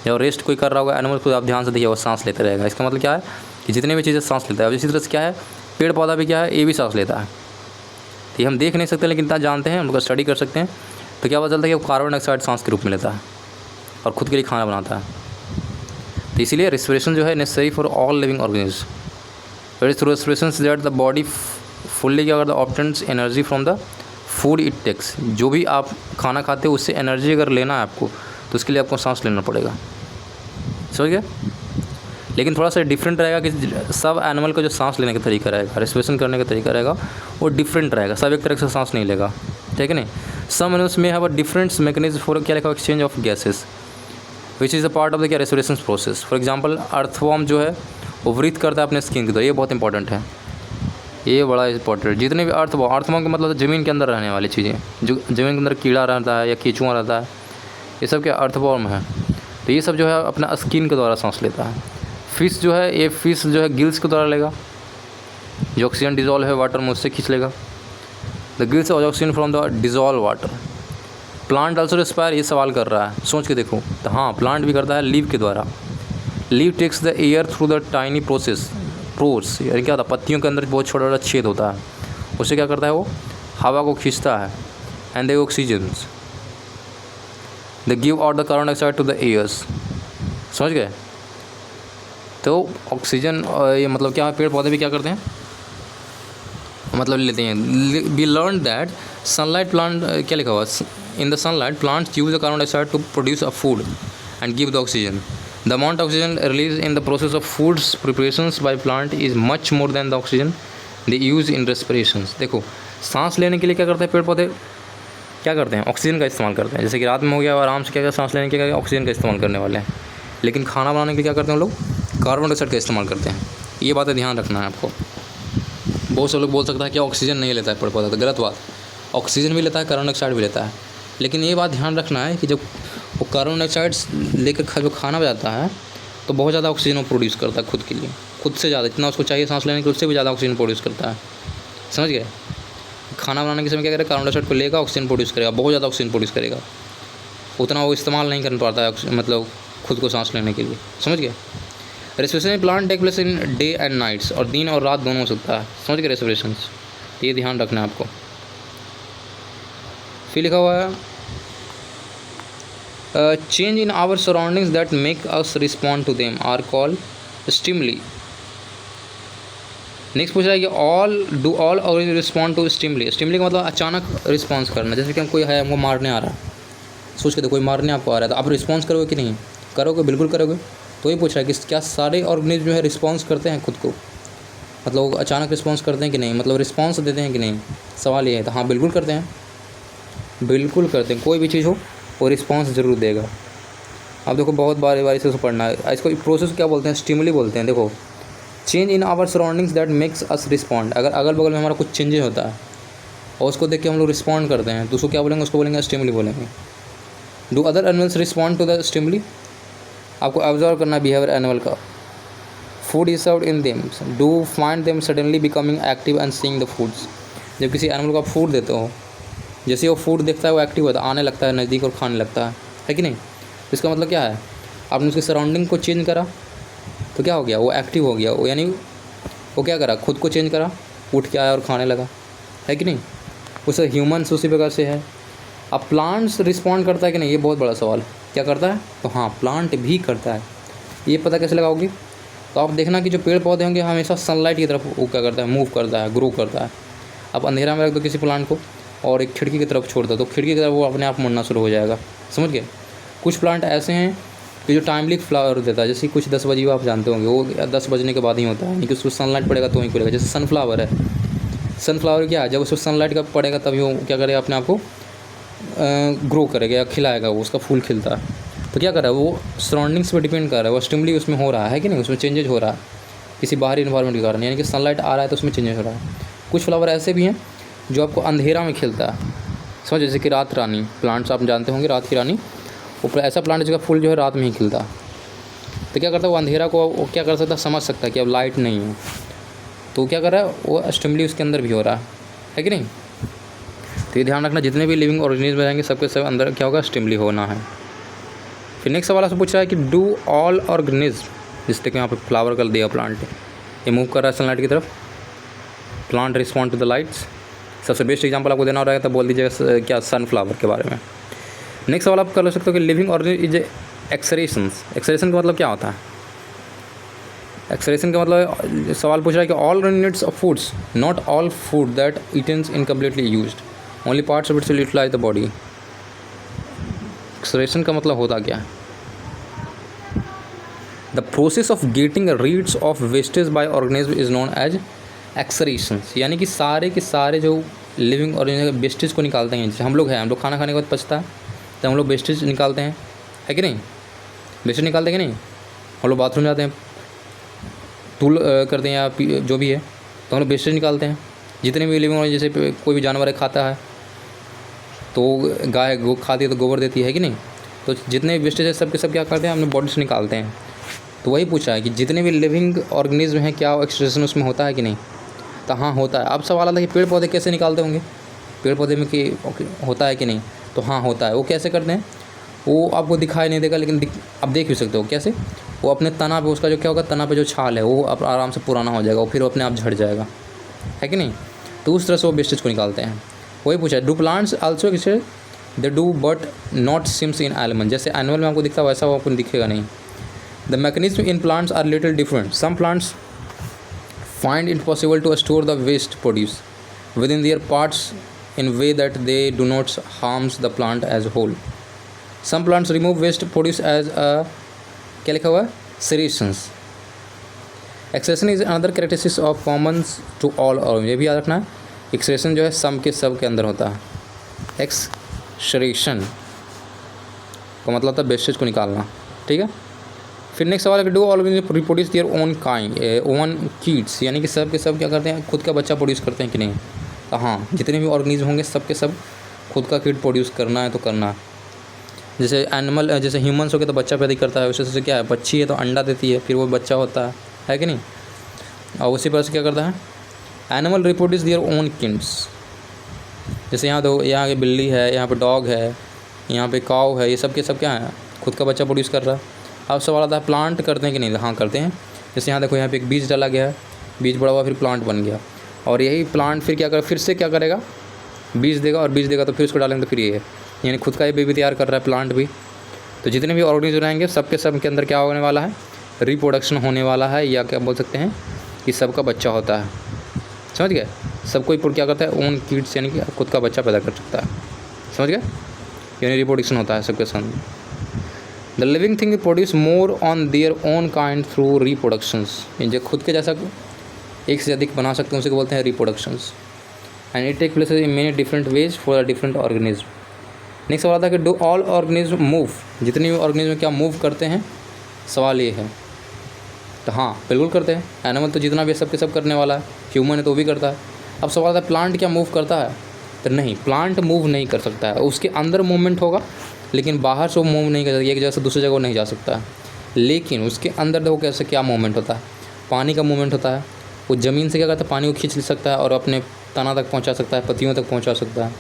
जब rest कोई कर रहा होगा एनिमल को, आप ध्यान से देखिए, वो सांस लेते रहेगा। इसका मतलब क्या है कि जितने भी चीज़ें सांस लेता है। अब इसी तरह से क्या है? पेड़ पौधा भी क्या है? ये भी सांस लेता है। तो ये हम देख नहीं सकते, लेकिन इतना जानते हैं, हम लोग स्टडी कर सकते हैं। तो क्या पता चलता है कि वो कार्बन डाइऑक्साइड सांस के रूप में लेता है और खुद के लिए खाना बनाता है। तो इसीलिए रेस्पिरेशन जो है necessary for all living organism. It is through respiration that the body fully क्या करता है? Obtains energy from the food it takes. जो भी आप खाना खाते हो उससे एनर्जी अगर लेना है आपको, तो उसके लिए आपको सांस लेना पड़ेगा। समझ गए? लेकिन थोड़ा सा डिफरेंट रहेगा कि सब एनिमल का जो सांस लेने का तरीका रहेगा, रेस्पिरेशन करने का तरीका रहेगा, वो डिफरेंट रहेगा। सब एक तरह से सांस नहीं लेगा, ठीक है नहीं? सम एनिमल्स में have a different mechanism for क्या लिखा? Exchange of gases which is a part of the क्या? Respiration process. For example earthworm जो है वो ब्रीथ करता है अपने स्किन की तरह। ये बहुत इंपॉर्टेंट है, ये बड़ा इंपॉर्टेंट। जितने भी अर्थवॉर्म का मतलब ज़मीन के अंदर रहने वाली चीज़ें, जो ज़मीन के अंदर कीड़ा रहता है या कीचुआ रहता है, ये सब क्या? अर्थवॉर्म है। तो ये सब जो है अपना स्किन के द्वारा सांस लेता है। फिश जो है, ये फिश जो है गिल्स के द्वारा लेगा, जो ऑक्सीजन डिजॉल्व है वाटर में उससे खींच लेगा। The gills oxygen from the dissolve water. Plant also respire, ये सवाल कर रहा है, सोच के देखो। तो हाँ, प्लांट भी करता है लीव के द्वारा। Leave takes the air through the tiny pores, यानी क्या होता है? पत्तियों के अंदर बहुत छोटा छोटा छेद होता है, उससे क्या करता है? वो हवा को खींचता है। And the oxygen the give out the carbon dioxide to the airs. समझ गए? तो ऑक्सीजन, ये मतलब क्या है? पेड़ पौधे भी क्या करते हैं? मतलब लेते हैं। We learn that sunlight plant, क्या लिखा हुआ? In the sunlight plants use the carbon dioxide to produce a food and give the oxygen. The amount oxygen release in the process of foods preparations by plant is much more than the oxygen they use in respirations. देखो, सांस लेने के लिए क्या करते हैं पेड़ पौधे? क्या करते हैं? ऑक्सीजन का इस्तेमाल करते हैं। जैसे कि रात में हो गया, आराम से क्या सांस लेने के लिए ऑक्सीजन का इस्तेमाल करने वाले हैं। लेकिन खाना बनाने के लिए क्या करते हैं लोग? कार्बन डाइऑक्साइड का इस्तेमाल करते हैं। ये बातें ध्यान रखना है आपको। बहुत से लोग बोल सकता है कि ऑक्सीजन नहीं लेता है पेड़ पौधा, तो गलत बात। ऑक्सीजन भी लेता है, कार्बन डाइऑक्साइड भी लेता है। लेकिन ये बात ध्यान रखना है कि जब वो कार्बन डाइऑक्साइड लेकर जो खाना बनाता है, तो बहुत ज़्यादा ऑक्सीजन वो प्रोड्यूस करता है खुद के लिए, खुद से ज़्यादा, जितना उसको चाहिए सांस लेने के उससे भी ज़्यादा ऑक्सीजन प्रोड्यूस करता है। समझ गए? खाना बनाने के समय क्या करेगा? कार्बन डाइऑक्साइड को लेगा, ऑक्सीजन प्रोड्यूस करेगा, बहुत ज़्यादा ऑक्सीजन प्रोड्यूस करेगा। उतना वो इस्तेमाल नहीं कर पाता है मतलब खुद को सांस लेने के लिए। समझ गए? Respiration plant take place in day and nights, और दिन और रात दोनों हो सकता है। समझ गए? रेस्पिरेशन, ये ध्यान रखना है आपको। फिर लिखा हुआ है change in our surroundings that make us respond to them are called stimuli. Next पूछ रहा है कि all organism respond to stimuli. Stimuli का मतलब अचानक रिस्पॉन्स करना। जैसे कि कोई है, हमको मारने आ रहा है, सोच के देखो कोई मारने आपको आ रहा है, तो आप रिस्पॉन्स करोगे कि नहीं? करोगे, बिल्कुल करोगे। तो ये पूछ रहा है कि क्या सारे ऑर्गेनिज्म जो है रिस्पॉन्स करते हैं खुद को, मतलब वो अचानक रिस्पॉन्स करते हैं कि नहीं, मतलब रिस्पॉन्स देते हैं कि नहीं, सवाल ये है। तो हाँ बिल्कुल करते हैं, बिल्कुल करते हैं, कोई भी चीज़ हो वो रिस्पॉन्स ज़रूर देगा। अब देखो बहुत बारी बारी से उसको पढ़ना है। इसको प्रोसेस क्या बोलते हैं, स्टिमुली बोलते हैं। देखो change in our surroundings that makes us respond, अगर अगल बगल में हमारा कुछ चेंजेस होता है और उसको देख के हम लोग रिस्पॉन्ड करते हैं तो उसको क्या बोलेंगे, उसको बोलेंगे स्टिमुली बोलेंगे। Do other animals respond to the stimuli, आपको ऑब्जर्व करना बिहेवियर एनिमल का। Food is served in them, do find them suddenly becoming active and seeing the foods, जब किसी एनिमल को आप फूड देते हो, जैसे वो फूड देखता है वो एक्टिव होता है, आने लगता है नज़दीक और खाने लगता है कि नहीं। तो इसका मतलब क्या है, आपने उसकी सराउंडिंग को चेंज करा तो क्या हो गया, वो एक्टिव हो गया, वो यानी वो क्या करा, खुद को चेंज करा, उठ के आया और खाने लगा, है कि नहीं। उसे ह्यूमन्स उसी प्रकार से है। अब प्लांट्स रिस्पॉन्ड करता है कि नहीं, ये बहुत बड़ा सवाल, क्या करता है, तो हाँ प्लांट भी करता है। ये पता कैसे लगाओगे, तो आप देखना कि जो पेड़ पौधे होंगे हमेशा सनलाइट की तरफ वो क्या करता है, मूव करता है, ग्रो करता है। अब अंधेरा में रख दो किसी प्लांट को और एक खिड़की की तरफ छोड़ दो तो खिड़की की तरफ वो अपने आप मुड़ना शुरू हो जाएगा, समझ गए। कुछ प्लांट ऐसे हैं कि जो टाइमली फ्लावर देता है, जैसे कुछ 10 बजे आप जानते होंगे, वो 10 बजने के बाद ही होता है, यानी कि उसको सनलाइट पड़ेगा तो ही खुलेगा। जैसे सनफ्लावर है, सनफ्लावर क्या है, जब उसको सनलाइट का पड़ेगा तभी वो क्या करेगा, अपने आप को ग्रो करेगा या खिलाएगा, वो उसका फूल खिलता है। तो क्या कर रहा है, वो सराउंडिंग्स पे डिपेंड कर रहा है, वो स्टिमुली उसमें हो रहा है कि नहीं, उसमें चेंजेज हो रहा है किसी बाहरी इन्वायरमेंट के कारण, यानी कि सनलाइट आ रहा है तो उसमें चेंजेस हो रहा है। कुछ फ्लावर ऐसे भी हैं जो आपको अंधेरा में खिलता है, समझ, जैसे कि रात रानी प्लांट्स आप जानते होंगे, रात की रानी, वो ऐसा प्लांट जिसका फूल जो है रात में ही खिलता है। तो क्या करता है, वो अंधेरा को वो क्या कर सकता है, समझ सकता है कि अब लाइट नहीं है, तो क्या कर रहा है, वो स्टिमुली उसके अंदर भी हो रहा है कि नहीं। तो ये ध्यान रखना, जितने भी लिविंग ऑर्गेनिज्म रहेंगे सबके सब अंदर क्या होगा, स्टिमुली होना है। फिर नेक्स्ट सवाल आपसे पूछ रहा है कि डू ऑल ऑर्गेनिज्म, जिससे कि यहाँ पे फ्लावर कर दिया प्लांट, ये मूव कर रहा है सनलाइट की तरफ, plant respond to the lights. सबसे बेस्ट एग्जांपल आपको देना रहेगा तो बोल दीजिएगा क्या, सनफ्लावर के बारे में। नेक्स्ट सवाल आप कर सकते हो कि लिविंग ऑर्गेनिज्म इज एक्सरेशंस, एक्सरेशन का मतलब क्या होता है। एक्सरेशन का मतलब सवाल पूछ रहा है कि all units of foods, not all food that eatens incompletely used, only parts of its will utilize the body. Excretion का मतलब होता क्या है, the process of getting rids of wastage by organism is known as excretions, यानी कि सारे के सारे जो लिविंग ऑर्गेनिज्म वेस्टेज को निकालते हैं, जैसे हम लोग हैं, हम लोग खाना खाने के बाद बचता है तो हम लोग वेस्टेज निकालते हैं, है कि नहीं, वेस्टेज निकालते हैं कि नहीं। हम लोग बाथरूम जाते हैं, टूल करते हैं या जो भी है, तो हम लोग वेस्टेज निकालते हैं। जितने भी लिविंग ऑर्गेनिज्म, जैसे कोई भी जानवर है खाता है तो गाय खाती है तो गोबर देती है कि नहीं, तो जितने वेस्टेज है सब के सब क्या करते हैं, अपने बॉडी से निकालते हैं। तो वही पूछा है कि जितने भी लिविंग ऑर्गेनिज्म हैं क्या एक्सक्रीशन उसमें होता है कि नहीं, तो हाँ होता है। अब सवाल आता है कि पेड़ पौधे कैसे निकालते होंगे, पेड़ पौधे में कि होता है कि नहीं, तो हाँ होता है। वो कैसे करते हैं, वो आपको दिखाई नहीं देगा लेकिन आप देख भी सकते हो कैसे, वो अपने तना पे, उसका जो क्या होगा, तना पे जो छाल है वो आराम से पुराना हो जाएगा, वो फिर अपने आप झड़ जाएगा, है कि नहीं। तो उस तरह से वो वेस्टेज को निकालते हैं। वही पूछा है, डू प्लांट्स आल्सो किसे, they do but not seems in animal, जैसे एनिमल में आपको दिखता है वैसा वो आपको दिखेगा नहीं। The mechanism in plants are little different, some plants find it possible to store the waste produce within their parts in way that they do not harms the plant as a whole. Some plants remove waste produce as a क्या लिखा हुआ है, serrations. Excretion is another characteristic of common to all organisms, ये भी याद रखना है। Excretion जो है सम के सब के अंदर होता है। एक्सक्रेशन का मतलब था वेस्टेज को निकालना, ठीक है। फिर नेक्स्ट सवाल है कि do organism reproduce their own kind own kids, यानी कि सब के सब क्या करते हैं, खुद का बच्चा प्रोड्यूस करते हैं कि नहीं। तो हाँ, जितने भी ऑर्गेनिज्म होंगे सब के सब खुद का किड प्रोड्यूस करना है तो करना है। जैसे एनिमल, जैसे ह्यूमंस हो गए तो बच्चा पैदा करता है, उससे क्या है, बच्ची है तो अंडा देती है, फिर वो बच्चा होता है कि नहीं। और उसी पर से क्या करता है, animal reproduce their own kids. जैसे यहाँ तो यहाँ पे बिल्ली है, यहाँ पे डॉग है, यहाँ पे काऊ है, ये सब के सब क्या है, खुद का बच्चा प्रोड्यूस कर रहा है। अब सवाल आता है प्लांट करते हैं कि नहीं, हाँ करते हैं। जैसे यहाँ देखो, यहाँ पे एक बीज डाला गया है, बीज बड़ा हुआ फिर प्लांट बन गया, और यही प्लांट फिर क्या कर, फिर से क्या करेगा, बीज देगा, और बीज देगा तो फिर उसको डालेंगे तो फिर ये है, यानी खुद का ये बेबी तैयार कर रहा है प्लांट भी। तो जितने भी ऑर्गेनिज्म रहेंगे सबके सब के अंदर क्या होने वाला है, रिप्रोडक्शन होने वाला है, या क्या बोल सकते हैं कि सबका बच्चा होता है, समझ गए। सब कोई क्या करता है, ओन किड्स, यानी कि खुद का बच्चा पैदा कर सकता है, समझ गए, यानी रिप्रोडक्शन होता है सबके साथ। The living thing produce more on their own kind through reproductions, जो खुद के जैसा एक से अधिक बना सकते हैं उसे बोलते हैं reproductions. And it take place in many different ways for the different organism. Next सवाल था कि डू ऑल ऑर्गेनिज्म मूव, जितनी भी ऑर्गेनिज्म क्या मूव करते हैं, सवाल ये है। तो हाँ बिल्कुल करते हैं, एनिमल तो जितना भी सब के सब करने वाला है, ह्यूमन है तो वो भी करता है। अब सवाल था प्लांट क्या मूव करता है, तो नहीं, प्लांट मूव नहीं कर सकता है, उसके अंदर मूवमेंट होगा लेकिन बाहर से वो मूव नहीं कर सकता, एक जगह से दूसरी जगह नहीं जा सकता है। लेकिन उसके अंदर देखो कैसे क्या मूवमेंट होता है, पानी का मूवमेंट होता है, वो ज़मीन से क्या करता है, पानी को खींच सकता है और अपने तना तक पहुंचा सकता है, पत्तियों तक पहुंचा सकता है।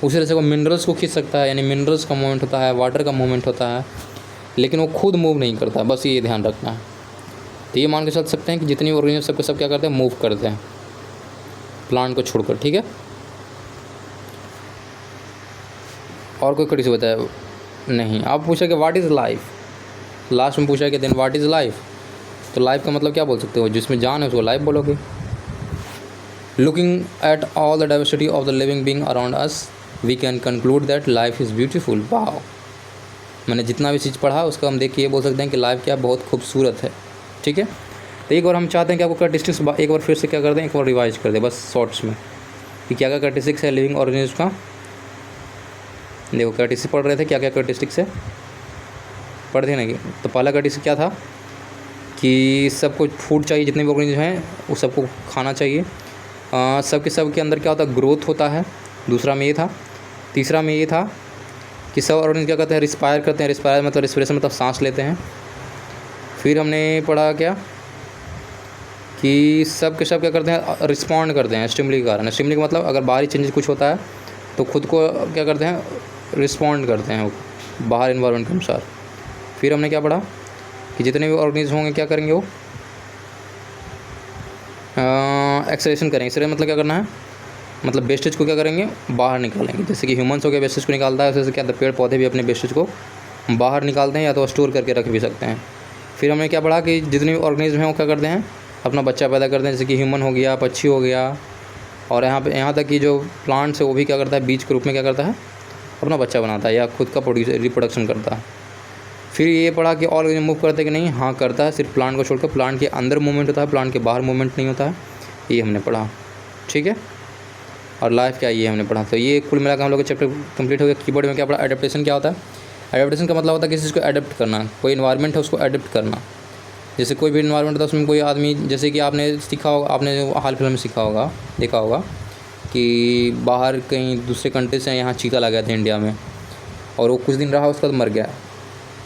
उसी तरह से वो मिनरल्स को खींच सकता है, यानी मिनरल्स का मूवमेंट होता है, वाटर का मूवमेंट होता है, लेकिन वो खुद मूव नहीं करता, बस ये ध्यान रखना है। तो ये मान के चल सकते हैं कि जितनी ऑर्गेनिज्म सबके सब क्या करते हैं, मूव करते हैं, प्लांट को छोड़कर। ठीक है, और कोई कड़ी से बताया नहीं। आप पूछा कि व्हाट इज़ लाइफ, लास्ट में पूछा कि देन व्हाट इज़ लाइफ, तो लाइफ का मतलब क्या बोल सकते हो, जिसमें जान है उसको लाइफ बोलोगे। Looking at all the diversity of the living being around us we can conclude that life is beautiful. Wow, मैंने जितना भी चीज़ पढ़ा उसका हम देख के ये बोल सकते हैं कि लाइफ क्या बहुत खूबसूरत है। ठीक है, तो एक बार हम चाहते हैं कि आपको कैरेक्टरिस्टिक्स एक बार फिर से क्या कर दें, एक बार रिवाइज कर दें बस शॉर्ट्स में कि क्या क्या कैरेक्टरिस्टिक्स है लिविंग ऑर्गेनिज्म का। देखो कैरेक्टरिस्टिक्स पढ़ रहे थे, क्या क्या कैरेक्टरिस्टिक्स है पढ़ थे ना। तो पहला कैरेक्टरिस्टिक क्या था कि सबको फूड चाहिए, जितने भी ऑर्गेनिज्म हैं वो सबको खाना चाहिए। सबके अंदर क्या होता है, ग्रोथ होता है। दूसरा में ये था। तीसरा में ये था कि सब ऑर्गेनिज्म क्या करते हैं, रिस्पायर करते हैं। रिस्पायर मतलब रिस्पिरेशन मतलब सांस लेते हैं। फिर हमने पढ़ा क्या कि सब के सब क्या करते हैं, रिस्पॉन्ड करते हैं स्टिमुली के कारण। स्टिमुली का मतलब अगर बाहरी चेंजेस कुछ होता है तो खुद को क्या करते हैं, रिस्पॉन्ड करते हैं वो बाहर इन्वायरमेंट के अनुसार। फिर हमने क्या पढ़ा कि जितने भी ऑर्गेनिज्म होंगे क्या करेंगे, वो एक्सलेशन करेंगे। एक्सलेशन मतलब क्या करना है, मतलब वेस्टेज को क्या करेंगे, बाहर निकालेंगे। जैसे कि ह्यूमन्स हो गया वेस्टेज को निकालता है, वैसे क्या पेड़ पौधे भी अपने वेस्टेज को बाहर निकालते हैं या तो स्टोर करके रख भी सकते हैं। फिर हमने क्या पढ़ा कि जितने भी ऑर्गेनिज्म हैं वो क्या करते हैं, अपना बच्चा पैदा करते हैं। जैसे कि ह्यूमन हो गया, पक्षी हो गया, और यहाँ तक कि जो प्लांट्स है वो भी क्या करता है, बीज के रूप में क्या करता है, अपना बच्चा बनाता है या खुद का रिप्रोडक्शन करता है। फिर ये पढ़ा कि ऑर्गेनिज्म मूव करते कि नहीं, हाँ करता है, सिर्फ प्लांट को छोड़कर। प्लांट के अंदर मूवमेंट होता है, प्लांट के बाहर मूवमेंट नहीं होता है, ये हमने पढ़ा। ठीक है, और लाइफ क्या, ये हमने पढ़ा। तो ये कुल मिलाकर हम लोग का चैप्टर कंप्लीट हो गया। कीवर्ड में क्या पढ़ा, एडेप्टेशन क्या होता है। एडेप्टेशन का मतलब होता है किसी चीज़ को एडेप्ट करना, कोई इन्वायरमेंट है उसको एडेप्ट करना। जैसे कोई भी इन्वायरमेंट होता है उसमें कोई आदमी, जैसे कि आपने सीखा होगा, आपने हाल फिलहाल में सीखा होगा, देखा होगा कि बाहर कहीं दूसरे कंट्री से यहाँ चीता लगा था इंडिया में, और वो कुछ दिन रहा उसके बाद मर गया।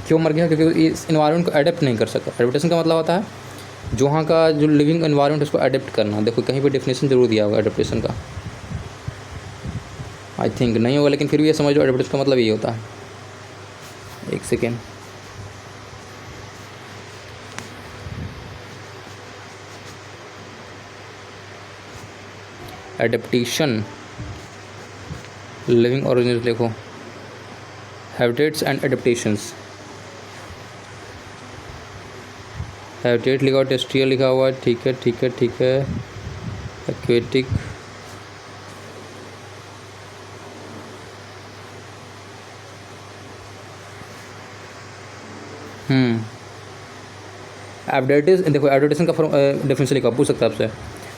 क्यों मर गया, क्योंकि इस इन्वायरमेंट को एडेप्ट नहीं कर सका। एडेप्टेशन का मतलब होता है जो वहाँ का जो लिविंग इन्वायरमेंट उसको एडेप्ट करना। देखो कहीं पर डेफिनेशन जरूर दिया होगा एडेप्टेशन का, आई थिंक नहीं होगा, लेकिन फिर भी ये समझ लो एडेप्टेशन का मतलब ये होता है। एक सेकेंड, एडेप्टेशन लिविंग ऑर्गेनिज्म देखो, हैबिटेट्स एंड एडेप्टेशंस। हैबिटेट लिखा हुआ, टेरेस्ट्रियल लिखा हुआ है, ठीक है ठीक है ठीक है, एक्वेटिक, एडेप्टेशन। देखो एडेप्टेशन का डेफिनेशन लिखा, पूछ सकता है आपसे।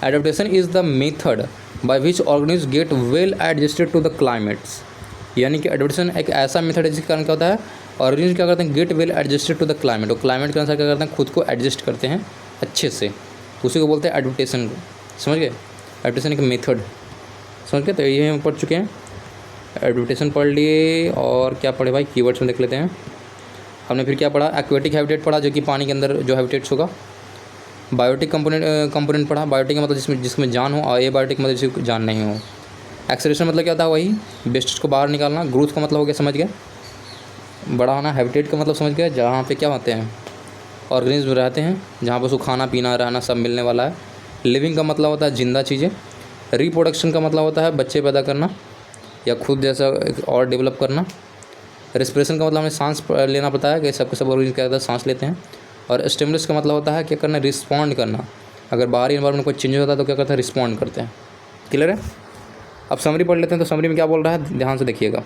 Adaptation is the method by which organism get well adjusted to the climates. यानी कि एडेप्टेशन एक ऐसा मेथड है जिसके कारण क्या होता है, ऑर्गेनिज्म क्या करते हैं, get well adjusted to the climate. और क्लाइमेट के अनुसार क्या करते हैं, खुद को एडजस्ट करते हैं अच्छे से, तो उसी को बोलते हैं एडेप्टेशन को। समझ गए, एडेप्टेशन एक मेथड, समझ गए। तो ये हम पढ़ चुके हैं, एडेप्टेशन पढ़ लिए। और क्या पढ़े भाई, कीवर्ड्स में देख लेते हैं। हमने फिर क्या पढ़ा, एक्वेटिक हैबिटेट पढ़ा, जो कि पानी के अंदर जो हैबिटेट्स होगा। बायोटिक कंपोनेंट पढ़ा, बायोटिक का मतलब जिसमें जान हो, और एबायोटिक मतलब जिसमें जान नहीं हो। एक्सलेशन मतलब क्या था, वही वेस्टेज को बाहर निकालना। ग्रोथ का मतलब हो गया, समझ गए, बड़ा होना। हैबिटेट का मतलब समझ गया, जहाँ पे क्या होते हैं, ऑर्गेनिज्म रहते हैं, जहाँ पर उसको खाना पीना रहना सब मिलने वाला है। लिविंग का मतलब होता है जिंदा चीज़ें। रिप्रोडक्शन का मतलब होता है बच्चे पैदा करना या खुद जैसा और डेवलप करना। रेस्पिरेशन का मतलब हमें सांस लेना पड़ता है, कि सबके सब ऑर्गेनिज्म क्या होता है, सांस लेते हैं। और स्टिमुलस का मतलब होता है क्या करना, रिस्पॉन्ड करना। अगर बाहरी इन्वायरमेंट कोई चेंज होता है तो क्या करते हैं, रिस्पॉन्ड करते हैं। क्लियर है। अब समरी पढ़ लेते हैं। तो समरी में क्या बोल रहा है, ध्यान से देखिएगा।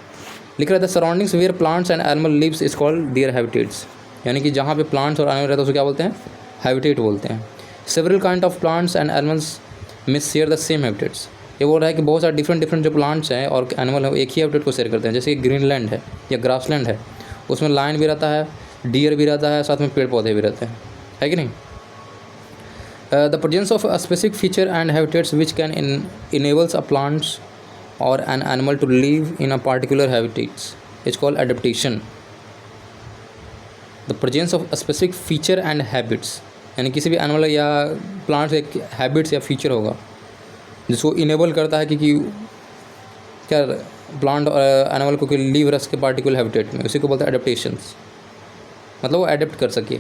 लिख रहा था surroundings where plants and animal lives is called their habitats, यानी कि जहाँ पे प्लांट्स और एनिमल रहते हैं उसको क्या बोलते हैं, हैबिटेट बोलते हैं। Several kind of plants and animals में शेयर द सेम हैबिटेट्स, ये बोल रहा है कि बहुत सारे डिफरेंट जो प्लांट्स हैं और एनिमल हैं वो एक ही हैबिटेट को शेयर करते हैं। जैसे कि ग्रीनलैंड है या ग्रासलैंड है, उसमें लायन भी रहता है, डियर भी रहता है, साथ में पेड़ पौधे भी रहते हैं, है कि नहीं। The presence of a specific feature and habitats which can enables a plants और an animal to live in a particular habitats is called adaptation. The presence of a specific feature and habits, यानी किसी भी animal या plants एक habits या feature होगा जिसको enable करता है कि क्या प्लांट और एनिमल को लीव रस के पार्टिकुलर हैबिटेट में, उसी को बोलते हैं एडेप्टेशंस, मतलब वो एडेप्ट कर सके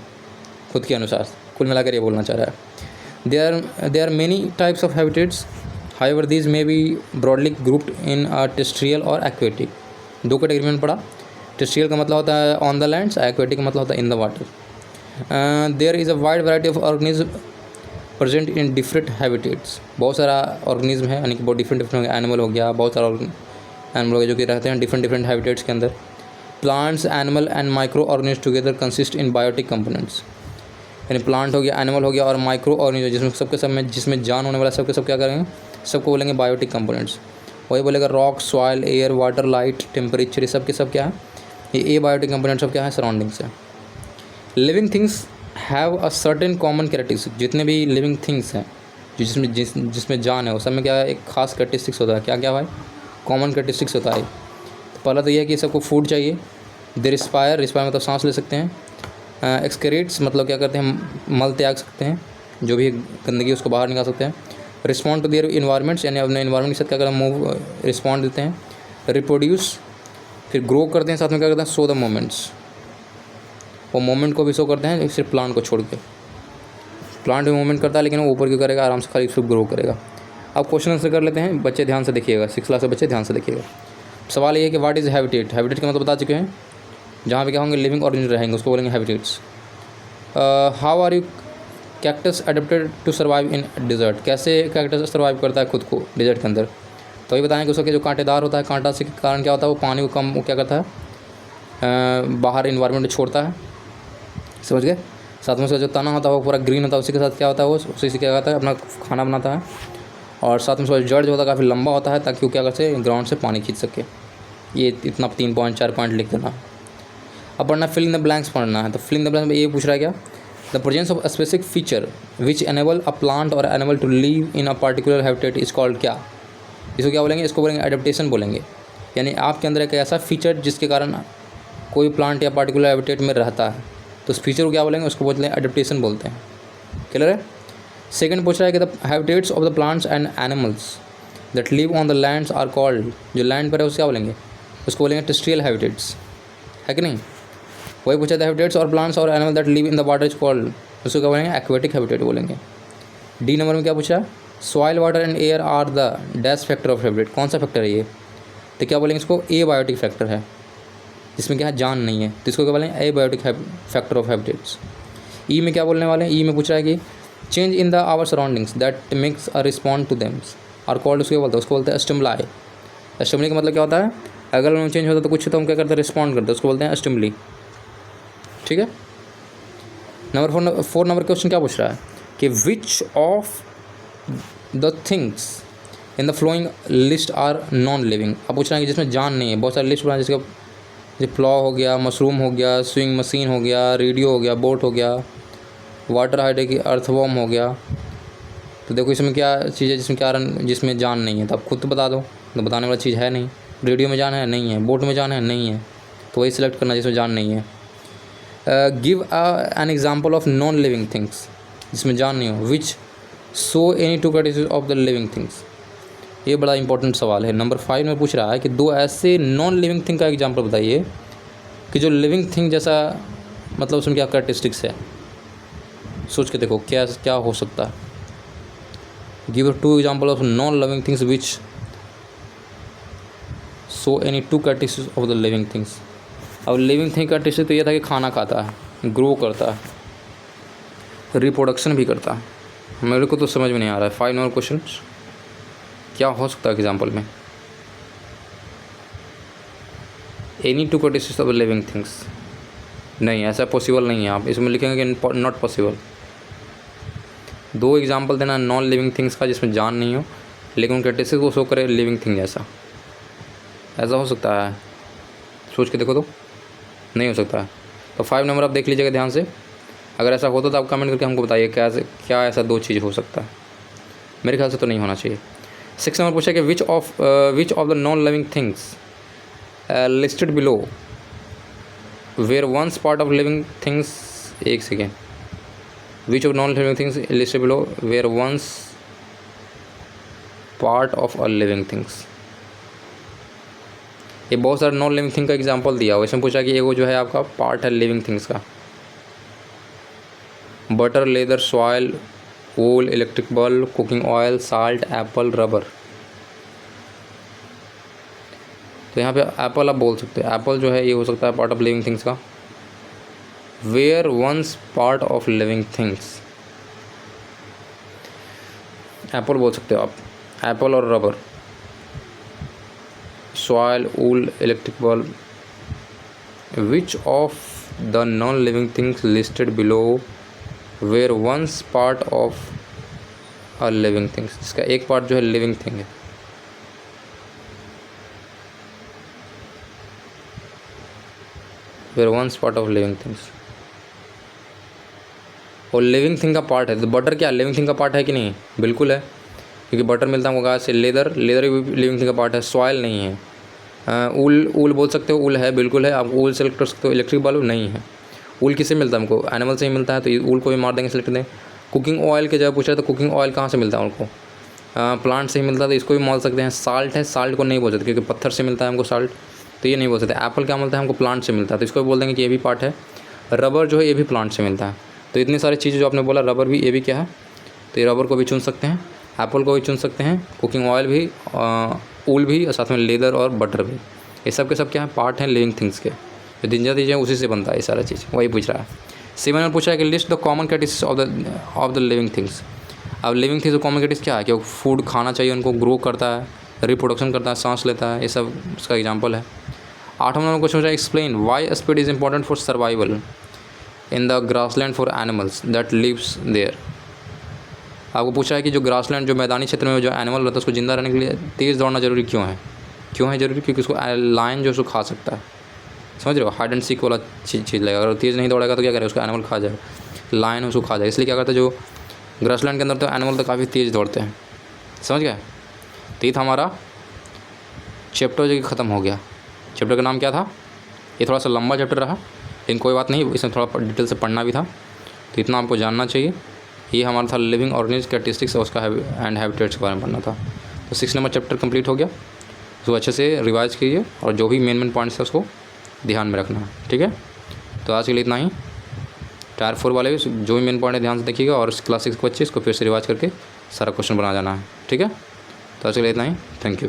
खुद के अनुसार। कुल मिलाकर ये बोलना चाह रहा है। There are many types of habitats, however these may be broadly grouped in a terrestrial or aquatic. दो कैटेगरी में पढ़ा, टेरेस्ट्रियल का मतलब होता है ऑन द लैंड्स, एक्वेटिक का मतलब होता है in the water. There is a wide variety of organism present in different habitats, बहुत सारा ऑर्गेनिज्म है, यानी कि बहुत डिफरेंट एनिमल हो गया, बहुत सारा एनिमल हो गया जो कि रहते हैं डिफरेंट हैबिटेट्स के अंदर। Plants, animal and micro organism together consist in biotic components, यानी प्लांट हो गया, एनिमल हो गया और माइक्रो ऑर्गेनिज्म जिसमें सबके सब में जिसमें जान होने वाला सबके सब क्या करेंगे, सबको बोलेंगे बायोटिक कंपोनेंट्स। वही बोलेगा rock, soil, air, water, light, temperature, ये सब के सब क्या है, ये बायोटिक कंपोनेंट्स सब क्या है, सराउंडिंग्स है। Living things have a certain common characteristic, जितने भी लिविंग थिंग्स हैं जो जिसमें जान है वो सब में क्या है, एक खास कैरेक्टरिस्टिक्स होता है। क्या क्या भाई, कॉमन कैरेक्टरिस्टिक्स होता है। तो पहला तो यह है कि सबको फूड चाहिए। दे रिस्पायर मतलब सांस ले सकते हैं। एक्सक्रीट्स मतलब क्या करते हैं, मल त्याग सकते हैं, जो भी गंदगी उसको बाहर निकाल सकते हैं। रिस्पॉन्ड टू देयर इन्वायरमेंट्स, यानी अपने इन्वायरमेंट के साथ क्या करते हैं, मूव रिस्पॉन्ड देते हैं। रिप्रोड्यूस, फिर ग्रो करते हैं, साथ में क्या करते हैं, शो द मोमेंट्स, वो मोमेंट को भी शो करते हैं, सिर्फ प्लांट को छोड़ के। प्लांट भी मूवमेंट करता है लेकिन वो ऊपर क्यों करेगा, आराम से खाली सिर्फ ग्रो करेगा। अब क्वेश्चन आंसर कर लेते हैं, बच्चे ध्यान से देखिएगा, 6 क्लास के बच्चे ध्यान से देखिएगा। सवाल ये है कि व्हाट इज़ हैबिटेट। हैबिटेट का मतलब बता चुके हैं, जहाँ पे क्या होंगे, लिविंग ऑर्गेनिज्म रहेंगे, उसको बोलेंगे habitats. How are you cactus adapted to survive in desert, कैसे कैक्टस सर्वाइव करता है खुद को डिजर्ट के अंदर। तो ये बताएंगे उसका जो कांटेदार होता है, कांटा से कारण क्या होता है, वो पानी को कम वो क्या करता है, बाहर इन्वायरमेंट में छोड़ता है, समझ गए। साथ में उसका जो तना होता है वो पूरा ग्रीन होता है, उसी के साथ क्या होता है, वो उसी से क्या करता है, अपना खाना बनाता है। और साथ में उसका जड़ जो होता है काफ़ी लंबा होता है, ताकि वो क्या कर सके, ग्राउंड से पानी खींच सके। ये इतना 3 पॉइंट 4 पॉइंट लिख देना। अब पढ़ना फिल इन द ब्लैंक्स पढ़ना है। तो फिल इन द ब्लैंक्स में ये पूछ रहा है क्या, the presence of a specific feature which enable a plant और animal to live in a particular habitat is called क्या। इसको क्या बोलेंगे, इसको बोलेंगे एडेप्टेशन बोलेंगे। यानी आपके अंदर एक ऐसा फीचर जिसके कारण कोई प्लांट या पार्टिकुलर हैबिटेट में रहता है, तो उस फीचर को क्या बोलेंगे, उसको बोलते हैं एडेप्टेशन बोलते हैं। क्लियर है। सेकंड पूछ रहा है कि the habitats of the plants and animals that live on the lands are called, जो लैंड पर है उसको क्या बोलेंगे, उसको बोलेंगे टेरेस्ट्रियल हैबिटेट्स, है कि नहीं। वही पूछा था हैबिटेट्स और प्लांट्स और animal that live in the water is called, उसको क्या बोलेंगे, एक्वेटिक हैबिटेट बोलेंगे। डी नंबर में क्या पूछा, soil, water and air are the dash factor of habitat, कौन सा फैक्टर है ये, तो क्या बोलेंगे, इसको ए बायोटिक फैक्टर है, जिसमें क्या है, जान नहीं है, तो इसको क्या बोलेंगे, ए बायोटिक फैक्टर ऑफ हैबिटेट्स। ई में क्या बोलने वाले हैं, ई में पूछ रहा है कि change in the our surroundings that makes a respond to thems are called, उसको बोलते हैं, उसको बोलते हैं स्टिमुलाई। स्टिमुली का मतलब क्या होता है, अगर उनमें चेंज होता है तो कुछ तो हम क्या करते हैं, रिस्पॉन्ड करते हैं, उसको बोलते हैं स्टिमुली। ठीक है। नंबर 4 नंबर क्वेश्चन क्या पूछ रहा है कि which of the things in the flowing list are non living. अब पूछ रहा है कि जिसमें जान नहीं है, बहुत सारे लिस्ट बना, जिसका जैसे प्लॉ हो गया, मशरूम हो गया, स्विंग मशीन हो गया, रेडियो हो गया, बोट हो गया, वाटर हाइड्रे की अर्थवॉर्म हो गया। तो देखो इसमें क्या चीज़ है जिसमें जान नहीं है, तो आप खुद तो बता दो, तो बताने वाला चीज़ है नहीं। रेडियो में जान है, नहीं है। बोट में जान है, नहीं है। तो वही सिलेक्ट करना जिसमें जान नहीं है। Give an example of non living things, जिसमें जान नहीं हो, which show any two categories of the living things. ये बड़ा इंपॉर्टेंट सवाल है। नंबर 5 में पूछ रहा है कि 2 ऐसे नॉन लिविंग थिंग का एग्जांपल बताइए कि जो लिविंग थिंग जैसा, मतलब उसमें क्या कैरेक्टरिस्टिक्स है। सोच के देखो क्या क्या हो सकता है। Give 2 example of non living things which show any 2 characteristics of the living things. अब लिविंग थिंग कैरेक्टरिस्टिक तो ये था कि खाना खाता है, ग्रो करता है, रिप्रोडक्शन भी करता है। मेरे को तो समझ में नहीं आ रहा है। 5 नंबर क्वेश्चन क्या हो सकता है एग्जाम्पल में। Any two characteristics of living things, नहीं ऐसा पॉसिबल नहीं है। आप इसमें लिखेंगे कि नॉट पॉसिबल। 2 एग्जाम्पल देना नॉन लिविंग थिंग्स का जिसमें जान नहीं हो लेकिन उन कैरेक्टरिस्टिक्स को शो करे लिविंग थिंग जैसा, ऐसा हो सकता है? सोच के देखो तो, नहीं हो सकता है। तो 5 नंबर आप देख लीजिएगा ध्यान से। अगर ऐसा होता तो आप कमेंट करके हमको बताइए क्या ऐसा 2 चीज़ हो सकता है। मेरे ख्याल से तो नहीं होना चाहिए। 6 नंबर पूछा कि which of the non living things listed below were once part of living things, एक second, which of non living things listed below were once part of a living things. ये बहुत सारे नॉन लिविंग थिंग का example दिया हुआ। इसमें पूछा कि एगो जो है आपका पार्ट है लिविंग थिंग्स का, butter, leather, soil, wool, electric bulb, cooking oil, salt, apple, rubber. तो यहाँ पे एप्पल आप बोल सकते हैं, एप्पल जो है ये हो सकता है पार्ट ऑफ लिविंग थिंग्स का। Were once part of living things, apple बोल सकते हो आप, एप्पल और rubber, soil, wool, electric bulb. Which of the non living things listed below were once part of a living things, इसका एक part जो है लिविंग थिंग है। Were once part of living things, और लिविंग थिंग का part है। तो butter क्या लिविंग थिंग का पार्ट है कि नहीं? बिल्कुल है, क्योंकि बटर मिलता है गाय से। लेदर भी लिविंग थिंग का पार्ट है। सॉइल नहीं है। ऊल बोल सकते हो, ऊल है, बिल्कुल है, आप ऊल सेलेक्ट कर सकते हो। इलेक्ट्रिक बल्ब नहीं है। ऊल किससे मिलता है हमको? एनिमल से ही मिलता है, तो ऊल को भी मार देंगे, सेलेक्ट दें। कुकिंग ऑयल के जगह पूछा है तो कुकिंग ऑयल कहाँ से मिलता है हमको? प्लांट से ही मिलता है, तो इसको भी मार सकते हैं। साल्ट है, साल्ट को नहीं बोल सकते क्योंकि पत्थर से मिलता है हमको साल्ट, तो ये नहीं बोल सकते। एप्पल क्या मिलता है हमको? प्लांट से मिलता है, तो इसको भी बोल देंगे कि ये भी पार्ट है। रबर जो है ये भी प्लांट से मिलता है। तो इतनी सारी चीज़ें जो आपने बोला, रबर भी, ये भी क्या है, तो ये रबर को भी चुन सकते हैं, एप्पल को भी चुन सकते हैं, कुकिंग ऑयल भी, ऊल भी, और साथ में लेदर और बटर भी। ये सब के सब क्या है? पार्ट हैं लिविंग थिंग्स के। जो दिन चीज़ें हैं उसी से बनता है ये सारा चीज़, वही पूछ रहा है। 7 में पूछा है कि list the common characteristics of the living things. अब लिविंग थिंग्स कॉमन कैरेक्टरिस्टिक्स क्या है? कि वो फूड खाना चाहिए, उनको ग्रो करता है, रिप्रोडक्शन करता है, सांस लेता है, ये सब उसका एग्जाम्पल है। 8 नंबर क्वेश्चन है explain why speed is important for survival in the grassland for animals that lives there. आपको पूछा है कि जो ग्रासलैंड, जो मैदानी क्षेत्र में जो एनिमल रहता है उसको ज़िंदा रहने के लिए तेज़ दौड़ना जरूरी क्यों है? क्यों है ज़रूरी? क्योंकि उसको लायन जो उसको खा सकता है। समझ रहे हो? हाइड एंड सीक वाला चीज़ लगेगा। अगर तेज़ नहीं दौड़ेगा तो क्या करेगा? उसको एनिमल खा जाएगा, लायन उसको खा जाएगा। इसलिए क्या करता है, जो ग्रासलैंड के अंदर तो एनिमल तो काफ़ी तेज़ दौड़ते हैं। समझ गए? तो ये था हमारा चैप्टर जो कि ख़त्म हो गया। चैप्टर का नाम क्या था? ये थोड़ा सा लंबा चैप्टर रहा लेकिन कोई बात नहीं, इसमें थोड़ा डिटेल से पढ़ना भी था, तो इतना आपको जानना चाहिए। ये हमारा था लिविंग ऑर्गेनिज्म कैरेक्टरिस्टिक्स और उसका एंड हैबिटेट्स के बारे में पढ़ना था। तो 6 नंबर चैप्टर कंप्लीट हो गया। तो अच्छे से रिवाइज कीजिए और जो भी मेन पॉइंट्स है उसको ध्यान में रखना है, ठीक है। तो आज के लिए इतना ही। टायर 4 वाले जो भी मेन पॉइंट है ध्यान से देखिएगा और क्लास 6 को अच्छे इसको फिर से रिवाइज करके सारा क्वेश्चन बना जाना है, ठीक है। तो आज के लिए इतना ही। Thank you.